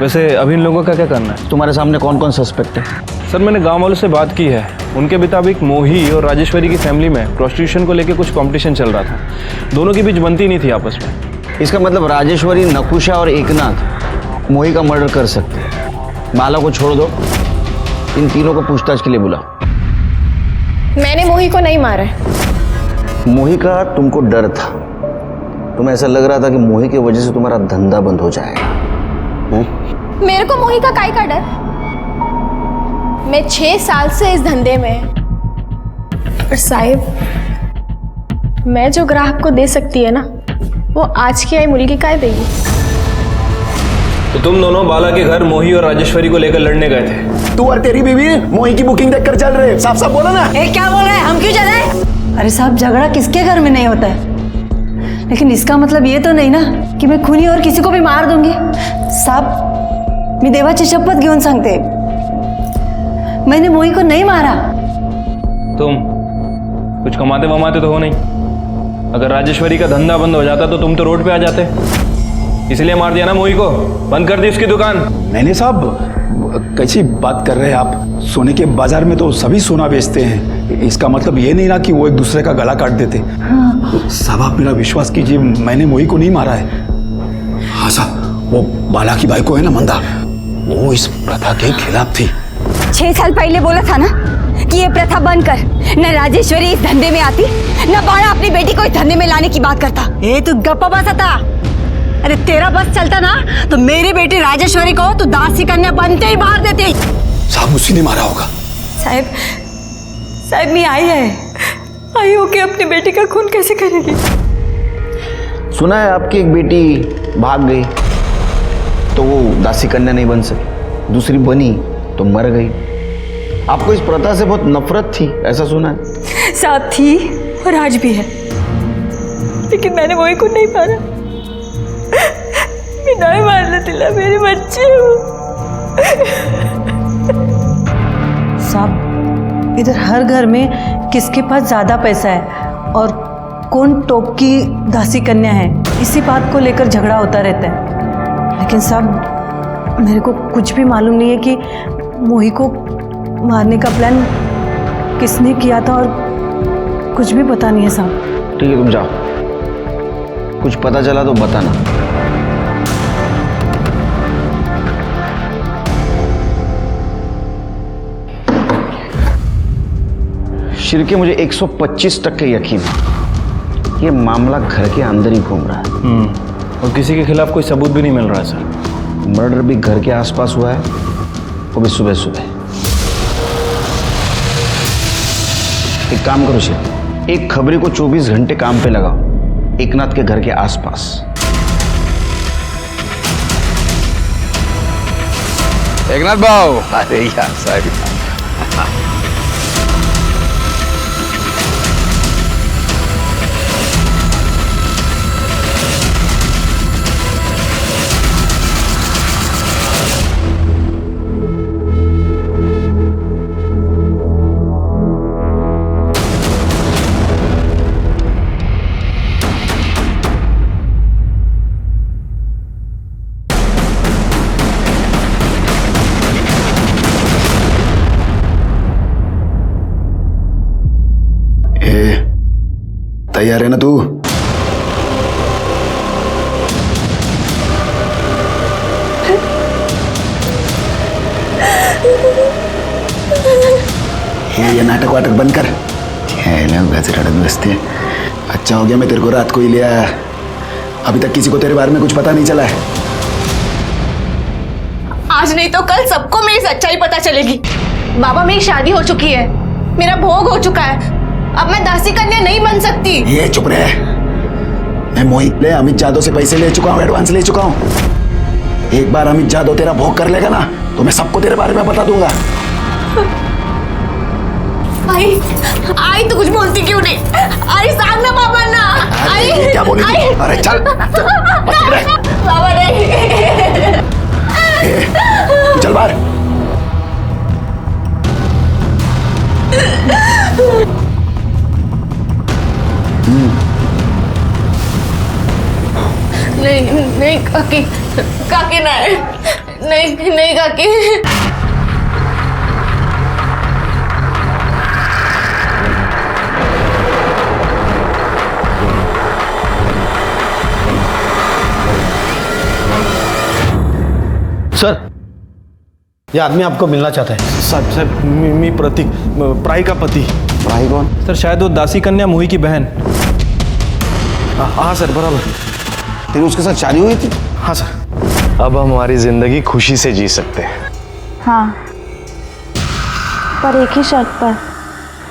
वैसे अभी इन लोगों का क्या करना है? तुम्हारे सामने कौन कौन सस्पेक्ट है? सर मैंने गांव वालों से बात की है, उनके मुताबिक मोही और राजेश्वरी की फैमिली में प्रोस्टिट्यूशन को लेकर कुछ कंपटीशन चल रहा था। दोनों के बीच बनती नहीं थी आपस में। इसका मतलब राजेश्वरी, नकुशा और एकनाथ मोही का मर्डर कर सकते हैं। बाला को छोड़ दो, इन तीनों को पूछताछ के लिए बुलाओ। मैंने मोही को नहीं मारा है। मोही का तुमको डर था, तुम्हें ऐसा लग रहा था कि मोही की वजह से तुम्हारा धंधा बंद हो जाएगा। मेरे को मोही का काहे का डर? मैं 6 साल से इस धंधे में। और साहिब, मैं जो ग्राहक को दे सकती है ना, वो आज की आई मुर्गी काहे देगी? तो तुम दोनों बाला के घर मोही और राजेश्वरी को लेकर लड़ने गए थे। तू और तेरी बीवी मोही की बुकिंग देखकर चल रहे। साफ साफ बोला ना। क्या बोल रहे हैं? हम क्यों चले? अरे साहब, झगड़ा किसके घर में नहीं होता है, लेकिन इसका मतलब ये तो नहीं ना कि मैं खूनी और किसी को भी मार दूंगी। साहब, मी देवाची शपथ घेऊन सांगते, मैंने मोही को नहीं मारा। तुम कुछ कमाते वमाते तो हो नहीं। अगर राजेश्वरी का धंधा बंद हो जाता तो तुम तो रोड पे आ जाते, इसलिए मार दिया ना मोही को, बंद कर दी उसकी दुकान। नहीं साहब, कैसी बात कर रहे हैं आप? सोने के बाजार में तो सभी सोना बेचते हैं, इसका मतलब ये नहीं ना कि वो एक दूसरे का गला काट देते। साहब आप मेरा विश्वास कीजिए, मैंने मोही को नहीं मारा है। हाँ साहब, वो बाला की बाइको है ना मंदा, वो इस प्रथा के खिलाफ थी। 6 साल पहले बोला था ना कि ये प्रथा बंद कर। न राजेश्वरी इस धंधे में आती, न बाला अपनी बेटी को इस धंधे में लाने की बात करता। ए तू गप्पा बसा था। अरे तेरा बस चलता ना तो मेरी बेटी राजेश्वरी को तू दासी कन्या बनते ही मार देती। साहब उसी ने मारा होगा। साहब मैं आई होके अपनी बेटी का खून कैसे करेगी? सुना है आपकी एक बेटी भाग गई तो वो दासी कन्या नहीं बन सकी, दूसरी बनी तो मर गई। आपको इस प्रथा से बहुत नफरत थी, ऐसा सुना है? साहब थी और आज भी है, लेकिन मैंने मोही को नहीं मारा। मैं नहीं मारने दिला, मेरे बच्चे हो। साहब, इधर हर घर में किसके पास ज्यादा पैसा है और कौन टॉप की दासी कन्या है, इसी बात को लेकर झगड़ा होता रहता है। लेकिन साहब, मेरे को कुछ भी मालूम नहीं है कि मोही को मारने का प्लान किसने किया था और कुछ भी पता नहीं है साहब। ठीक है, तुम जाओ, कुछ पता चला तो बताना। शिरके, मुझे 125% यकीन है ये मामला घर के अंदर ही घूम रहा है और किसी के खिलाफ कोई सबूत भी नहीं मिल रहा है सर। मर्डर भी घर के आसपास हुआ है, वो भी सुबह सुबह। एक काम करो शिरके, एक खबरी को 24 घंटे काम पे लगाओ एकनाथ के घर के आसपास। एकनाथ भाव, अरे यार साहब, तैयार है ना तू? ये नाटक वाटक बंद कर। रड़क बसते। अच्छा हो गया मैं तेरे को रात को ही ले आया। अभी तक किसी को तेरे बारे में कुछ पता नहीं चला है। आज नहीं तो कल सबको मेरी सच्चाई पता चलेगी। बाबा, मेरी शादी हो चुकी है, मेरा भोग हो चुका है, अब मैं दासी कन्या नहीं बन सकती। ये चुप रहे। मैं मोहित ले अमित जादव से पैसे ले चुका हूँ, एडवांस ले चुका हूँ। एक बार अमित जादव तेरा भोग कर लेगा ना तो मैं सबको तेरे बारे में बता दूंगा। आई तो कुछ बोलती क्यों नहीं? आई सांग ना बाबा ना। आई क्या बोली? अरे चल बाबा नहीं। चल बाहर। नहीं काकी, काकी नहीं काकी। सर, ये आदमी आपको मिलना चाहता है। साहब मी प्रतीक, प्राई का पति। प्राई कौन? सर शायद वो दासी कन्या मोही की बहन। हाँ सर, बराबर। तेरी उसके साथ शादी हुई थी? हाँ सर। अब हम हमारी जिंदगी खुशी से जी सकते हैं। हाँ, पर एक ही शर्त पर।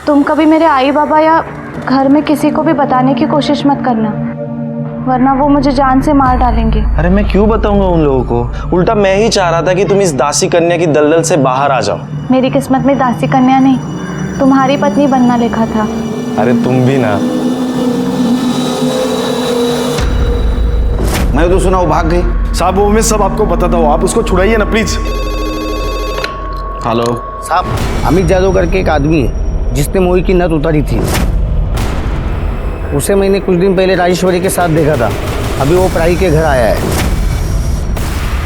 तुम कभी मेरे आई बाबा या घर में किसी को भी बताने की कोशिश मत करना, वरना वो मुझे जान से मार डालेंगे। अरे मैं क्यों बताऊंगा उन लोगों को? उल्टा मैं ही चाह रहा था कि तुम इस दासी कन्या की दलदल से बाहर आ जाओ। मेरी किस्मत में दासी कन्या नहीं, तुम्हारी पत्नी बनना लिखा था। अरे तुम भी ना। मैं तो सुना वो भाग गई। साहब वो मैं सब आपको बताता हूँ, आप उसको छुड़ाइए ना प्लीज। हेलो साहब, अमित जादव करके एक आदमी है जिसने मोही की नथ उतारी थी। उसे मैंने कुछ दिन पहले राजेश्वरी के साथ देखा था। अभी वो प्राई के घर आया है।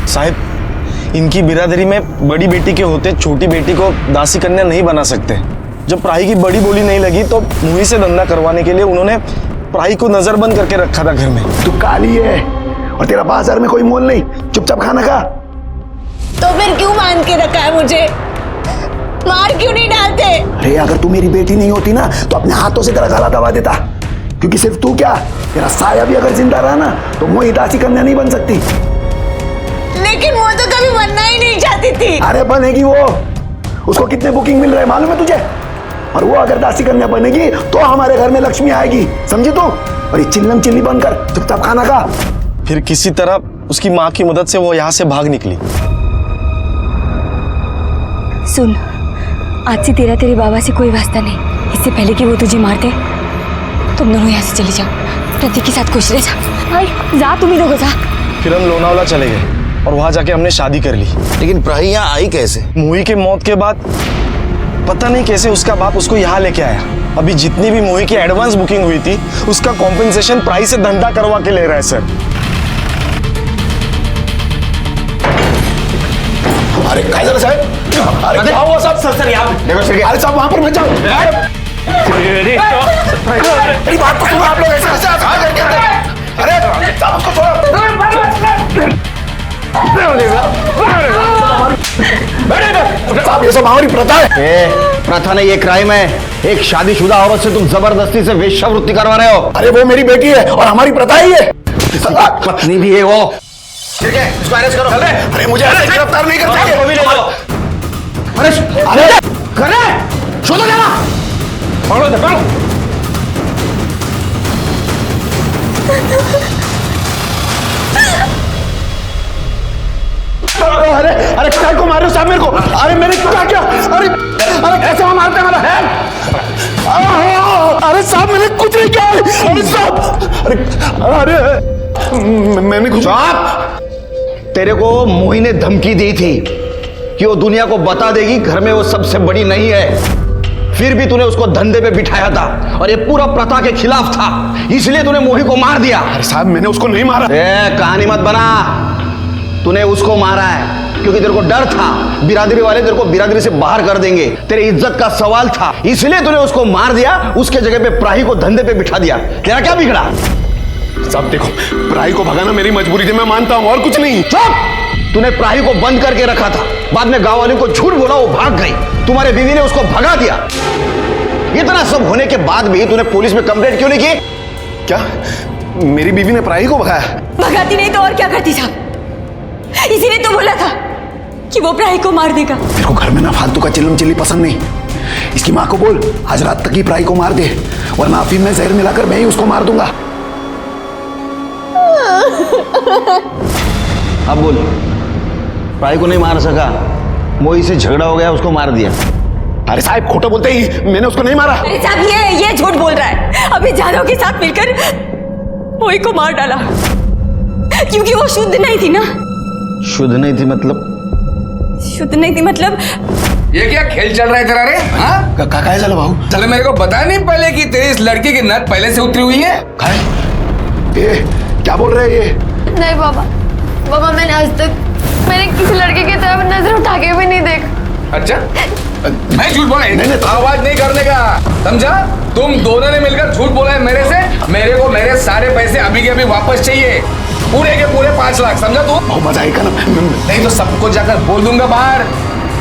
साहब, इनकी बिरादरी में बड़ी बेटी के होते छोटी बेटी को दासी कन्या नहीं बना सकते। जब प्राई की बड़ी बोली नहीं लगी तो मोही से धंधा करवाने के लिए उन्होंने प्राई को नजरबंद करके रखा था घर में। तू काली है और तेरा बाजार में कोई मोल नहीं, चुपचाप खाना खा। तो फिर क्यों मान के रखा है मुझे? मार क्यों नहीं डालते? अरे अगर तू मेरी बेटी नहीं होती ना तो अपने हाथों से तेरा गला दबा देता, क्योंकि सिर्फ तू क्या, तेरा साया भी अगर जिंदा रहा ना तो मोही दासी कन्या नहीं बन सकती। लेकिन वो तो कभी बनना ही नहीं चाहती थी। अरे बनेगी वो। उसको कितने बुकिंग मिल रहे हैं मालूम है तुझे? और वो अगर दासी कन्या बनेगी तो हमारे घर में लक्ष्मी आएगी, समझी तू? और ये चिल्लम चिल्ली बनकर चुपचाप खाना खा। फिर किसी तरह उसकी माँ की मदद से वो यहाँ से भाग निकली। सुन, आज से तेरा तेरे बाबा से कोई वास्ता नहीं। इससे पहले कि वो तुझे मारते, तुम दोनों यहाँ से चले जाओ। प्रतीक के साथ खुश रह जा। भाई जा, तुम ही दोगे जा। फिर हम लोनावला चले गए और वहां जाके हमने शादी कर ली। लेकिन प्राही यहाँ आई कैसे? मोही के मौत के बाद पता नहीं कैसे उसका बाप उसको यहाँ लेके आया। अभी जितनी भी मोही की एडवांस बुकिंग हुई थी उसका कॉम्पेंसेशन प्राई से धंधा करवा के ले रहा है सर। अरे काय झालं साहेब? अरे क्या हुआ साहब? सर यहाँ देखो सर, अरे साहब वहां पर मत जाओ। मेरी बात तो सुनो, आप लोग ऐसे कैसे आ करके अंदर? अरे साहब उसको छोड़ो। साहब ये सब हमारी प्रथा है। प्रथा नहीं, ये क्राइम है। एक शादीशुदा औरत से तुम जबरदस्ती से वेश्यावृत्ति करवा रहे हो। अरे वो मेरी बेटी है और हमारी प्रथा ही है। पत्नी भी है वो। ठीक है, इसको अरेस्ट करो। अरे मुझे ऐसे गिरफ्तार नहीं कर सकते। भी ले जाओ। अरे करे छोड़ो जाना। पकड़ो पकड़ो। अरे अरे क्या को मारे साहब मेरे को? अरे मैंने क्या किया? अरे अरे कैसे वहां मारते हैं हमारा है? अरे साहब मैंने कुछ नहीं किया। अरे साहब, अरे मैंने कुछ। तेरे को मोही ने धमकी दी थी कि वो दुनिया को बता देगी घर में वो सबसे बड़ी नहीं है। फिर भी तूने उसको धंधे पे बिठाया था और ये पूरा प्रथा के खिलाफ था, इसलिए तूने मोही को मार दिया। अरे साहब मैंने उसको नहीं मारा। कहानी मत बना, तूने उसको मारा है। क्योंकि तेरे को डर था बिरादरी वाले तेरे को बिरादरी से बाहर कर देंगे, तेरी इज्जत का सवाल था, इसलिए तूने उसको मार दिया, उसके जगह पे प्राही को धंधे पे बिठा दिया। तेरा क्या बिगड़ा? साहब देखो, प्राही को भगाना मेरी मजबूरी थी, मैं मानता हूं, और कुछ नहीं। चुप! तूने प्राही को बंद करके रखा था, बाद में गांव वालों को झूठ बोला, वो भाग गई, तुम्हारे बीवी ने उसको भगा दिया। इतना सब होने के बाद भी तूने पुलिस में कंप्लेंट क्यों नहीं की? क्या मेरी बीवी ने प्राही को भगाया? भगाती नहीं तो और क्या करती साहब? इसीलिए तो बोला था कि वो प्राही को मार देगा। मेरे को घर में ना फालतू का चिल्लम चिल्ली पसंद नहीं। इसकी माँ को बोल आज रात तक ही प्राही को मार दे, वरना अफीम में जहर मिलाकर मैं ही उसको मार दूंगा। अब बोल, प्राही को नहीं मार सका, मोही से झगड़ा हो गया, उसको मार दिया। अरे साहब खोटा बोलते ही, मैंने उसको नहीं मारा। अरे साहब ये झूठ बोल रहा है। अभी जादव के साथ मिलकर मोही को मार डाला, क्योंकि वो शुद्ध नहीं थी ना। शुद्ध नहीं थी मतलब? शुद्ध नहीं थी मतलब ये क्या खेल चल रहा है तेरा रे? हाँ काय चलो भाऊ, चलो मेरे को बताया नहीं पहले कि तेरी इस लड़की की नस पहले से उतरी हुई है? ये क्या बोल रहे हैं ये? नहीं बाबा मैंने आज तक किसी लड़के की तरफ नजर उठा के भी नहीं देखा। अच्छा मैं झूठ बोला? नहीं, आवाज नहीं करने का, समझा? तुम दोनों ने मिलकर झूठ बोला है मेरे से। मेरे को मेरे सारे पैसे अभी के अभी वापस चाहिए, पूरे के पूरे 5 लाख, समझा तू? मजा आएगा ना? नहीं तो सबको जाकर बोल दूंगा बाहर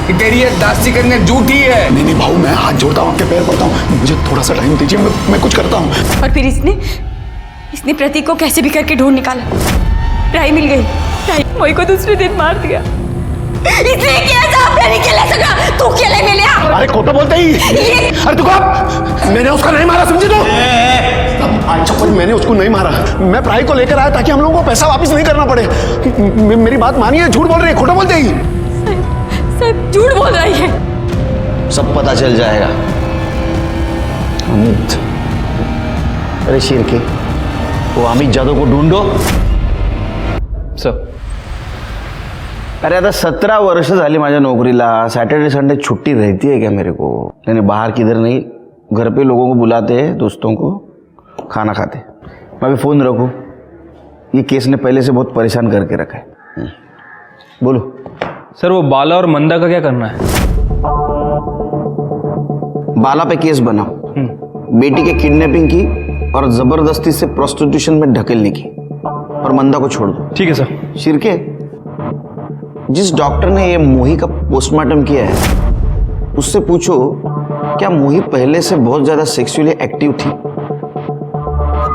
कि तेरी ये दासी कन्या झूठी है। नहीं भाऊ, मैं हाथ जोड़ता हूँ, आपके पैर पड़ता हूँ, मुझे थोड़ा सा टाइम दीजिए, मैं कुछ करता हूँ। और फिर इसने प्रतीक को कैसे भी करके ढूंढ निकाला। प्राही मिल गई, मोही को दूसरे दिन मार दिया। इसलिए किया साहब, मैंने अकेले सका, तू अकेले मिले। अरे खोटा बोलते ही। अरे तू कब? मैंने उसको नहीं मारा, समझी तू? अच्छा मैंने उसको नहीं मारा, मैं प्राही को लेकर आया ताकि हम लोगों को पैसा वापस नहीं करना पड़े। मेरी बात मानिए, झूठ बोल रही है, खोटा बोलते ही। सब झूठ बोल रही है। सब पता चल जाएगा। अमित, अरे शेर के वो अमित जादव को ढूंढो। सर अरे आता 17 वर्ष झाली माझ्या नोकरीला, सैटरडे संडे छुट्टी रहती है क्या मेरे को? नहीं बाहर किधर नहीं, घर पे लोगों को बुलाते हैं, दोस्तों को खाना खाते। मैं भी फोन रखूं? ये केस ने पहले से बहुत परेशान करके रखा है। बोलो सर, वो बाला और मंदा का क्या करना है? बाला पे केस बनाओ, बेटी के किडनैपिंग की और जबरदस्ती से प्रोस्टिट्यूशन में ढकेलने की, और मंदा को छोड़ दो। ठीक है सर। शिरके, जिस डॉक्टर ने ये मोही का पोस्टमार्टम किया है उससे पूछो क्या मोही पहले से बहुत ज्यादा सेक्सुअली एक्टिव थी?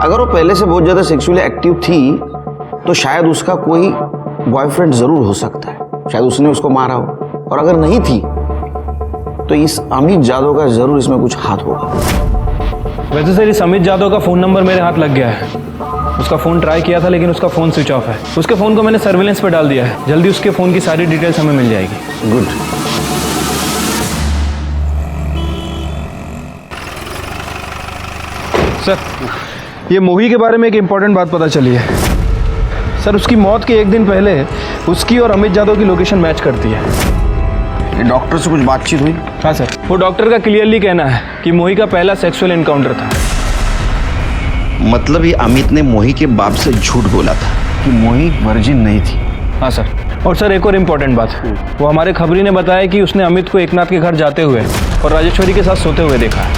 अगर वो पहले से बहुत ज्यादा सेक्सुअली एक्टिव थी तो शायद उसका कोई बॉयफ्रेंड जरूर हो सकता है, शायद उसने उसको मारा हो। और अगर नहीं थी तो इस अमित जादव का जरूर इसमें कुछ हाथ होगा। वैसे सर, इस अमित जादव का फोन नंबर मेरे हाथ लग गया है। उसका फ़ोन ट्राई किया था लेकिन उसका फ़ोन स्विच ऑफ है। उसके फ़ोन को मैंने सर्विलेंस पे डाल दिया है, जल्दी उसके फ़ोन की सारी डिटेल्स हमें मिल जाएगी। गुड। सर, ये मोही के बारे में एक इम्पॉर्टेंट बात पता चली है। सर, उसकी मौत के 1 दिन पहले उसकी और अमित जादव की लोकेशन मैच करती है। डॉक्टर से कुछ बातचीत हुई? हाँ सर, वो डॉक्टर का क्लियरली कहना है कि मोही का पहला सेक्सुअल एनकाउंटर था। मतलब ये अमित ने मोही के बाप से झूठ बोला था कि मोही वर्जिन नहीं थी? हाँ सर। और सर एक और इम्पोर्टेंट बात, वो हमारे खबरी ने बताया कि उसने अमित को एकनाथ के घर जाते हुए और राजेश्वरी के साथ सोते हुए देखा है।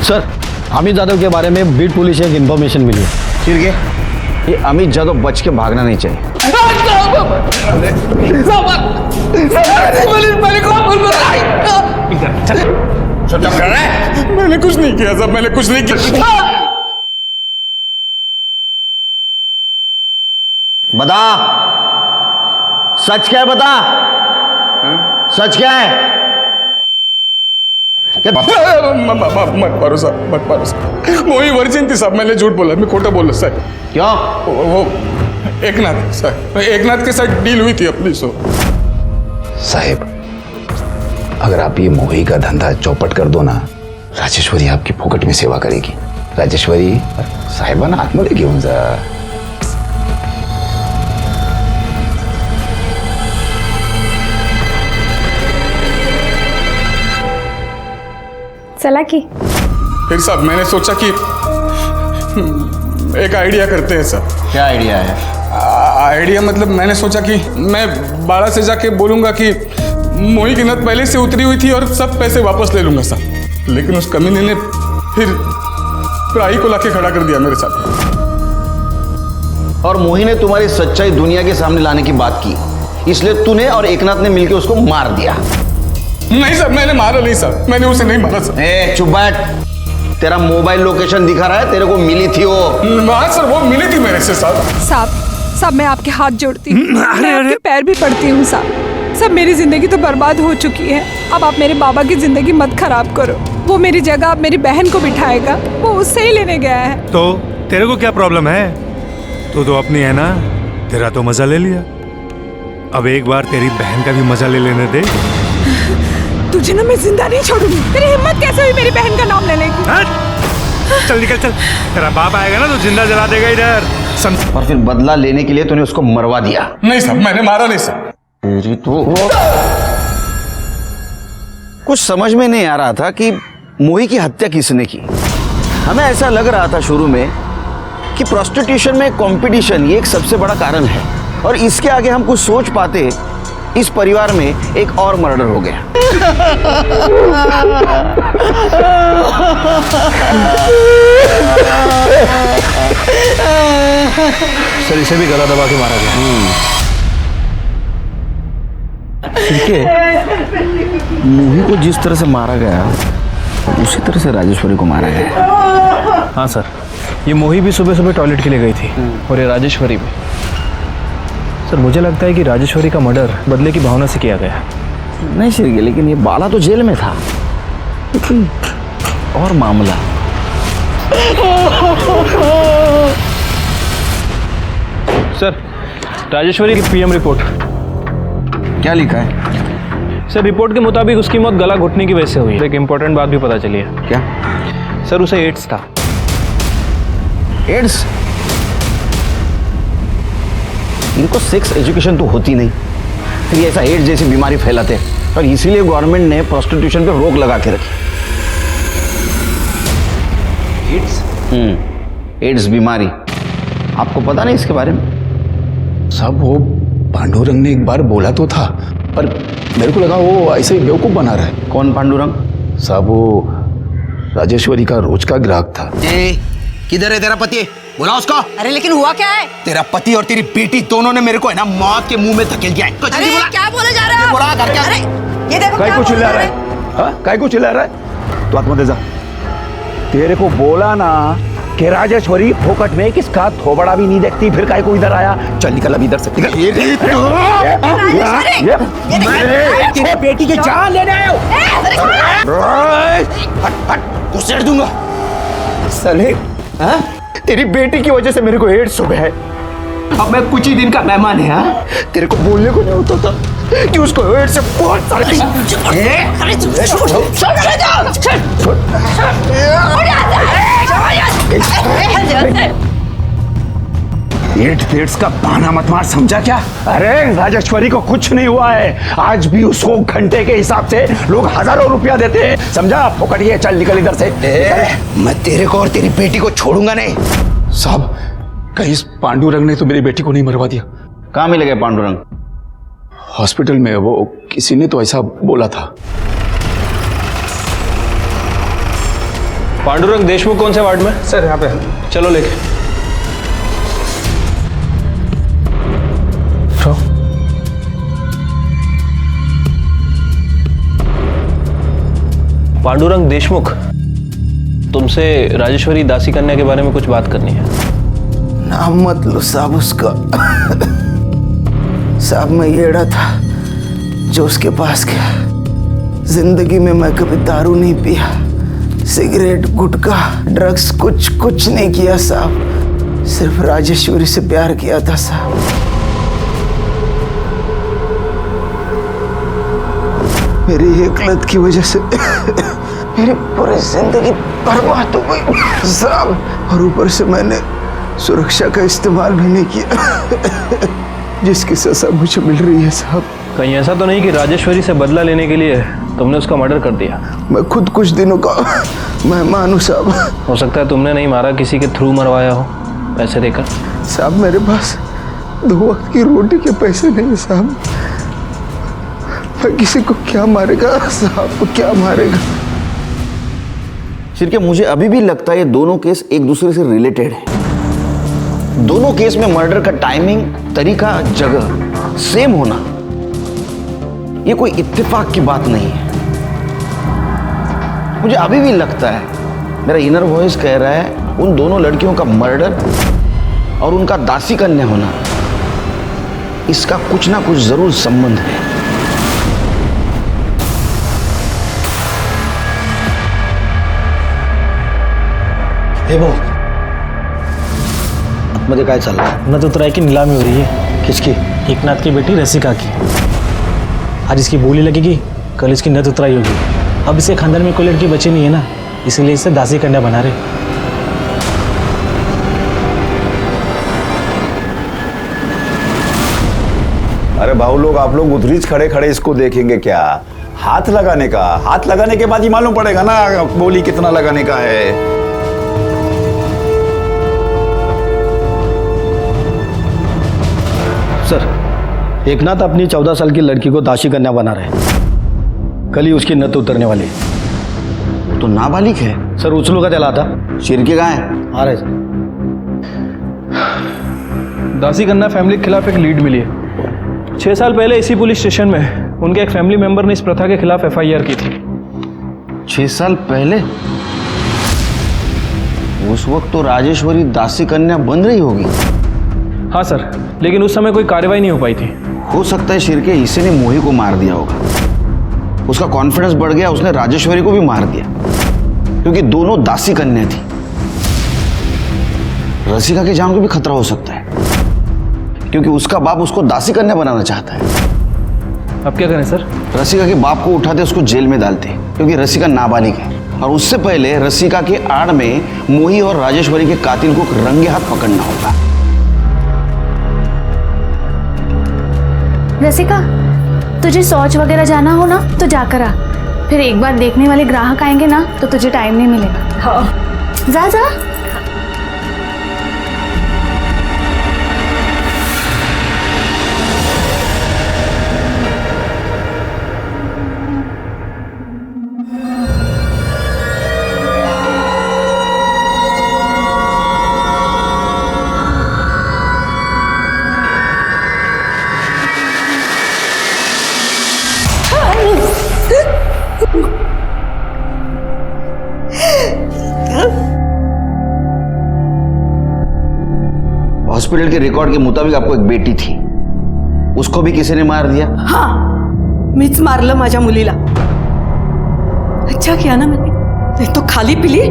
सर, अमित जादव के बारे में बीट पुलिस से एक इन्फॉर्मेशन मिली है। फिर क्या? ये अमित जादव बच के भागना नहीं चाहिए। मैंने कुछ नहीं किया साहब, मैंने कुछ नहीं किया। बता, सच क्या है? बता, सच क्या है? मत मारो साहब, मत मारो साहब। मोही वर्जिन थी साहब, मैंने झूठ बोला, मैं खोटा बोला सर। क्यों? वो एकनाथ सर, एकनाथ के साथ डील हुई थी अपनी। साहेब, अगर आप ये मोही का धंधा चौपट कर दो ना, राजेश्वरी आपकी फुकट में सेवा करेगी। राजेश्वरी साहेबांना आतमध्ये घेऊन जा। चला की फिर साहब मैंने सोचा कि एक आइडिया करते हैं सर। क्या आइडिया है? आइडिया मतलब मैंने सोचा कि मैं बाड़ा से जाके बोलूंगा कि मोही की नद पहले से उतरी हुई थी और सब पैसे वापस ले लूंगा साहब। लेकिन उस कमीने ने फिर प्राई को लाके खड़ा कर दिया मेरे साथ। और मोही ने तुम्हारी सच्चाई दुनिया के सामने लाने की बात की, इसलिए तूने और एकनाथ ने मिलकर उसको मार दिया। नहीं सर, मैंने मारा नहीं सर, मैंने उसे नहीं मारा सर। चुप बैठ, तेरा मोबाइल लोकेशन दिखा रहा है, तेरे को मिली थी वो। हाँ सर, वो मिली थी मेरे से साहब। साहब मैं आपके हाथ जोड़ती हूँ, मैं आपके पैर भी पड़ती हूँ साहब। मेरी जिंदगी तो बर्बाद हो चुकी है, अब आप मेरे बाबा की जिंदगी मत खराब करो। वो मेरी जगह अब मेरी बहन को बिठाएगा, वो उससे ही लेने गया है। तो तेरे को क्या प्रॉब्लम है? तू तो अपनी है ना, तेरा तो मजा ले लिया, अब एक बार तेरी बहन का भी मजा ले लेने दे। तुझे ना मैं जिंदा नहीं छोड़ूंगी। तेरी हिम्मत कैसे हुई मेरी बहन का नाम लेने की? चल निकल चल, तेरा बाप आएगा ना तो जिंदा जला देगा इधर। और फिर बदला लेने के लिए तूने उसको मरवा दिया। नहीं साहब, मैंने मारा नहीं साहब। तेरी तो कुछ समझ में नहीं आ रहा था कि मोही की हत्या किसने की। हमें ऐसा लग रहा था शुरू में कि प्रोस्टिट्यूशन में कंपटीशन ये एक सबसे बड़ा कारण है, और इसके आगे हम कुछ सोच पाते, इस परिवार में एक और मर्डर हो गया। सर इसे भी गला दबा के मारा गया। मोही को जिस तरह से मारा गया उसी तरह से राजेश्वरी को मारा गया। हाँ सर, ये मोही भी सुबह सुबह टॉयलेट के लिए गई थी और ये राजेश्वरी भी। सर मुझे लगता है कि राजेश्वरी का मर्डर बदले की भावना से किया गया। नहीं सर, लेकिन ये बाला तो जेल में था, लेकिन और मामला। सर राजेश्वरी की पीएम रिपोर्ट। क्या लिखा है? सर रिपोर्ट के मुताबिक उसकी मौत गला घुटने की वजह से हुई है। एक इम्पोर्टेंट बात भी पता चली है। क्या? सर उसे एड्स था। एड्स? इनको सेक्स एजुकेशन तो होती नहीं, फिर ऐसा एड्स जैसी बीमारी फैलाते, और इसीलिए गवर्नमेंट ने प्रोस्टिट्यूशन पे रोक लगा के रखी। एड्स? एड्स बीमारी, आपको पता नहीं इसके बारे में? साहब वो पांडुरंग ने एक बार बोला तो था, पर मेरे को लगा वो ऐसे ही बेवकूफ बना रहा है। कौन पांडुरंग? साहब वो राजेश्वरी का रोज का ग्राहक था। किधर है तेरा पति? बुला उसको। अरे लेकिन हुआ क्या है? तेरा पति और तेरी बेटी दोनों ने मेरे को है ना मौत के मुंह में धकेल दिया है। अरे क्या बोले जा रहे हो? अरे ये देखो काय क्या को बोल चिल्ला रहा रहा है? है? हाँ? काय को चिल्ला रहा है? तू आत्मा दे जा। तेरे को बोला ना कि राजेश्वरी फोकट में किसका थोबड़ा भी नहीं देखती, फिर काय को इधर आया? चल निकल अभी इधर से। निकल। ये तेरे बेटी की जान लेने आया हूं। घुसेड़ दूंगा साले। हाँ? तेरी बेटी की वजह से मेरे को एड्स हो गया है। अब मैं कुछ ही दिन का मेहमान है। हाँ? तेरे को बोलने को नहीं होता था कि उसको एड्स से बहुत सारे एड्स का बहाना मत मार, समझा क्या? अरे राजेश्वरी को कुछ नहीं हुआ है, आज भी उसको घंटे के हिसाब से लोग हजारों रुपया देते हैं, समझा? फोकट ये, चल निकल इधर से। मैं तेरे को और तेरी बेटी को छोड़ूंगा नहीं। साहब कहीं इस पांडुरंग ने तो मेरी बेटी को नहीं मरवा दिया? कहाँ मिलेगा पांडुरंग? हॉस्पिटल में, वो किसी ने तो ऐसा बोला था। पांडुरंग देशमुख कौन से वार्ड में? सर यहाँ पे। चलो लेके। पांडुरंग देशमुख, तुमसे राजेश्वरी दासी कन्या के बारे में कुछ बात करनी है। नाम मत लो साहब उसका। साहब मैं येड़ा था जो उसके पास गया। जिंदगी में मैं कभी दारू नहीं पिया, सिगरेट, गुटखा, ड्रग्स कुछ नहीं किया साहब। सिर्फ राजेश्वरी से प्यार किया था साहब। मेरी एक लत की वजह से मेरी पूरी जिंदगी बर्बाद हो गई साहब, और ऊपर से मैंने सुरक्षा का इस्तेमाल भी नहीं किया, जिसकी सजा मुझे मिल रही है साहब। कहीं ऐसा तो नहीं कि राजेश्वरी से बदला लेने के लिए तुमने उसका मर्डर कर दिया? मैं खुद कुछ दिनों का मेहमान हूँ साहब। हो सकता है तुमने नहीं मारा, किसी के थ्रू मरवाया हो पैसे देकर। साहब मेरे पास 2 वक्त की रोटी के पैसे नहीं साहब। मैं किसी को क्या मारेगा साहब, को क्या मारेगा? शिरके, मुझे अभी भी लगता है ये दोनों केस एक दूसरे से रिलेटेड है। दोनों केस में मर्डर का टाइमिंग, तरीका, जगह सेम होना ये कोई इत्तेफाक की बात नहीं है। मुझे अभी भी लगता है, मेरा इनर वॉइस कह रहा है, उन दोनों लड़कियों का मर्डर और उनका दासी कन्या होना, इसका कुछ ना कुछ जरूर संबंध है। हे वो मुझे क्या चल रहा है? नतुतराय की नीलामी हो रही है। किसकी? एकनाथ की बेटी रसिका की। आज इसकी बोली लगेगी, कल इसकी नतुतराई होगी। अब इसे खानदान में कोई लड़की बची नहीं है ना, इसलिए इसे दासी कन्या बना रहे। अरे भाऊ लोग, आप लोग उधरीच खड़े खड़े इसको देखेंगे क्या? हाथ लगाने का, हाथ लगाने के बाद ही मालूम पड़ेगा ना बोली कितना लगाने का है। सर, एकनाथ अपनी 14 साल की लड़की को दासी कन्या बना रहे हैं। कल ही उसकी नत उतरने वाली है। तो नाबालिग है? सर, उछलू का चला था। शिरके कहाँ है? आ रहे सर। दासी कन्या फैमिली के खिलाफ एक लीड मिली है। 6 साल पहले इसी पुलिस स्टेशन में उनके एक फैमिली मेंबर ने इस प्रथा के खिलाफ FIR की थी। 6 साल पहले? उस वक्त तो राजेश्वरी दासी कन्या बन रही होगी। हाँ सर, लेकिन उस समय कोई कार्रवाई नहीं हो पाई थी। हो सकता है शिरके इसी ने मोही को मार दिया होगा। उसका कॉन्फिडेंस बढ़ गया, उसने राजेश्वरी को भी मार दिया, क्योंकि दोनों दासी कन्या थी। रसिका की जान को भी खतरा हो सकता है, क्योंकि उसका बाप उसको दासी कन्या बनाना चाहता है। अब क्या करें सर? रसिका के बाप को उठाते उसको जेल में डालते, क्योंकि रसिका नाबालिग है। और उससे पहले रसिका के आड़ में मोही और राजेश्वरी के कातिल को रंगे हाथ पकड़ना होगा। रसिका, तुझे शौच वगैरह जाना हो ना तो जाकर आ। फिर एक बार देखने वाले ग्राहक आएंगे ना तो तुझे टाइम नहीं मिलेगा। हाँ, जा जा। हॉस्पिटल के रिकॉर्ड के मुताबिक आपको एक बेटी थी, उसको भी किसी ने मार दिया? हाँ, मीच मारलं माझ्या मुलीला। अच्छा किया ना मैंने, नहीं तो खाली पीली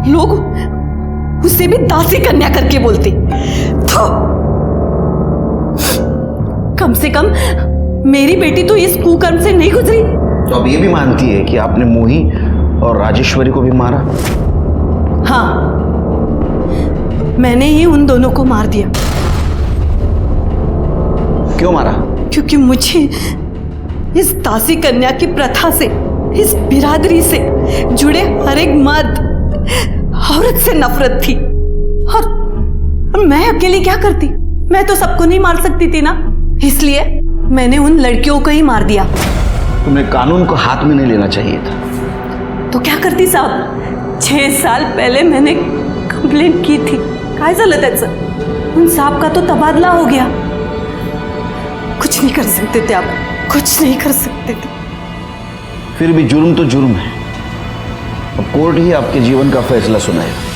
लोग उसे भी दासी कन्या करके बोलते। तो कम से कम मेरी बेटी तो इस कुकर्म से नहीं गुजरी। तो अब ये भी मानती है कि आपने मोही और राजेश्वरी को भी मारा? हाँ, मैंने ही उन दोनों को मार दिया। क्यों मारा? क्योंकि मुझे इस दासी कन्या की प्रथा से, इस बिरादरी से जुड़े हर एक मर्द औरत से नफरत थी। और मैं अकेली क्या करती? मैं तो सबको नहीं मार सकती थी ना, इसलिए मैंने उन लड़कियों को ही मार दिया। तुमने कानून को हाथ में नहीं लेना चाहिए था। तो क्या करती साहब? 6 साल पहले मैंने कंप्लेंट की थी। काय झालं त्याचं? उन साहब का तो तबादला हो गया। कुछ नहीं कर सकते थे आप, कुछ नहीं कर सकते थे। फिर भी जुर्म तो जुर्म है। अब कोर्ट ही आपके जीवन का फैसला सुनाएगा।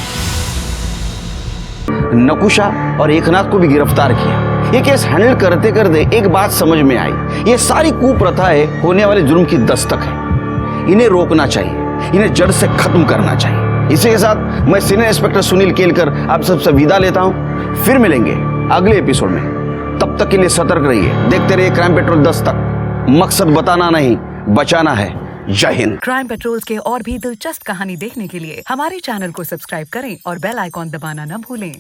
नकुशा और एकनाथ को भी गिरफ्तार किया। ये केस हैंडल करते करते एक बात समझ में आई, ये सारी कुप्रथाएं होने वाले जुर्म की दस्तक है। इन्हें रोकना चाहिए, इन्हें जड़ से खत्म करना चाहिए। इसी के साथ मैं सीनियर इंस्पेक्टर सुनील केलकर आप सबसे विदा लेता हूं। फिर मिलेंगे अगले एपिसोड में। तब तक के लिए सतर्क रहिए, देखते रहिए क्राइम पेट्रोल दस्तक। मकसद बताना नहीं, बचाना है। जय हिंद। क्राइम पेट्रोल के और भी दिलचस्प कहानी देखने के लिए हमारे चैनल को सब्सक्राइब करें और बेल आइकॉन दबाना न भूलें।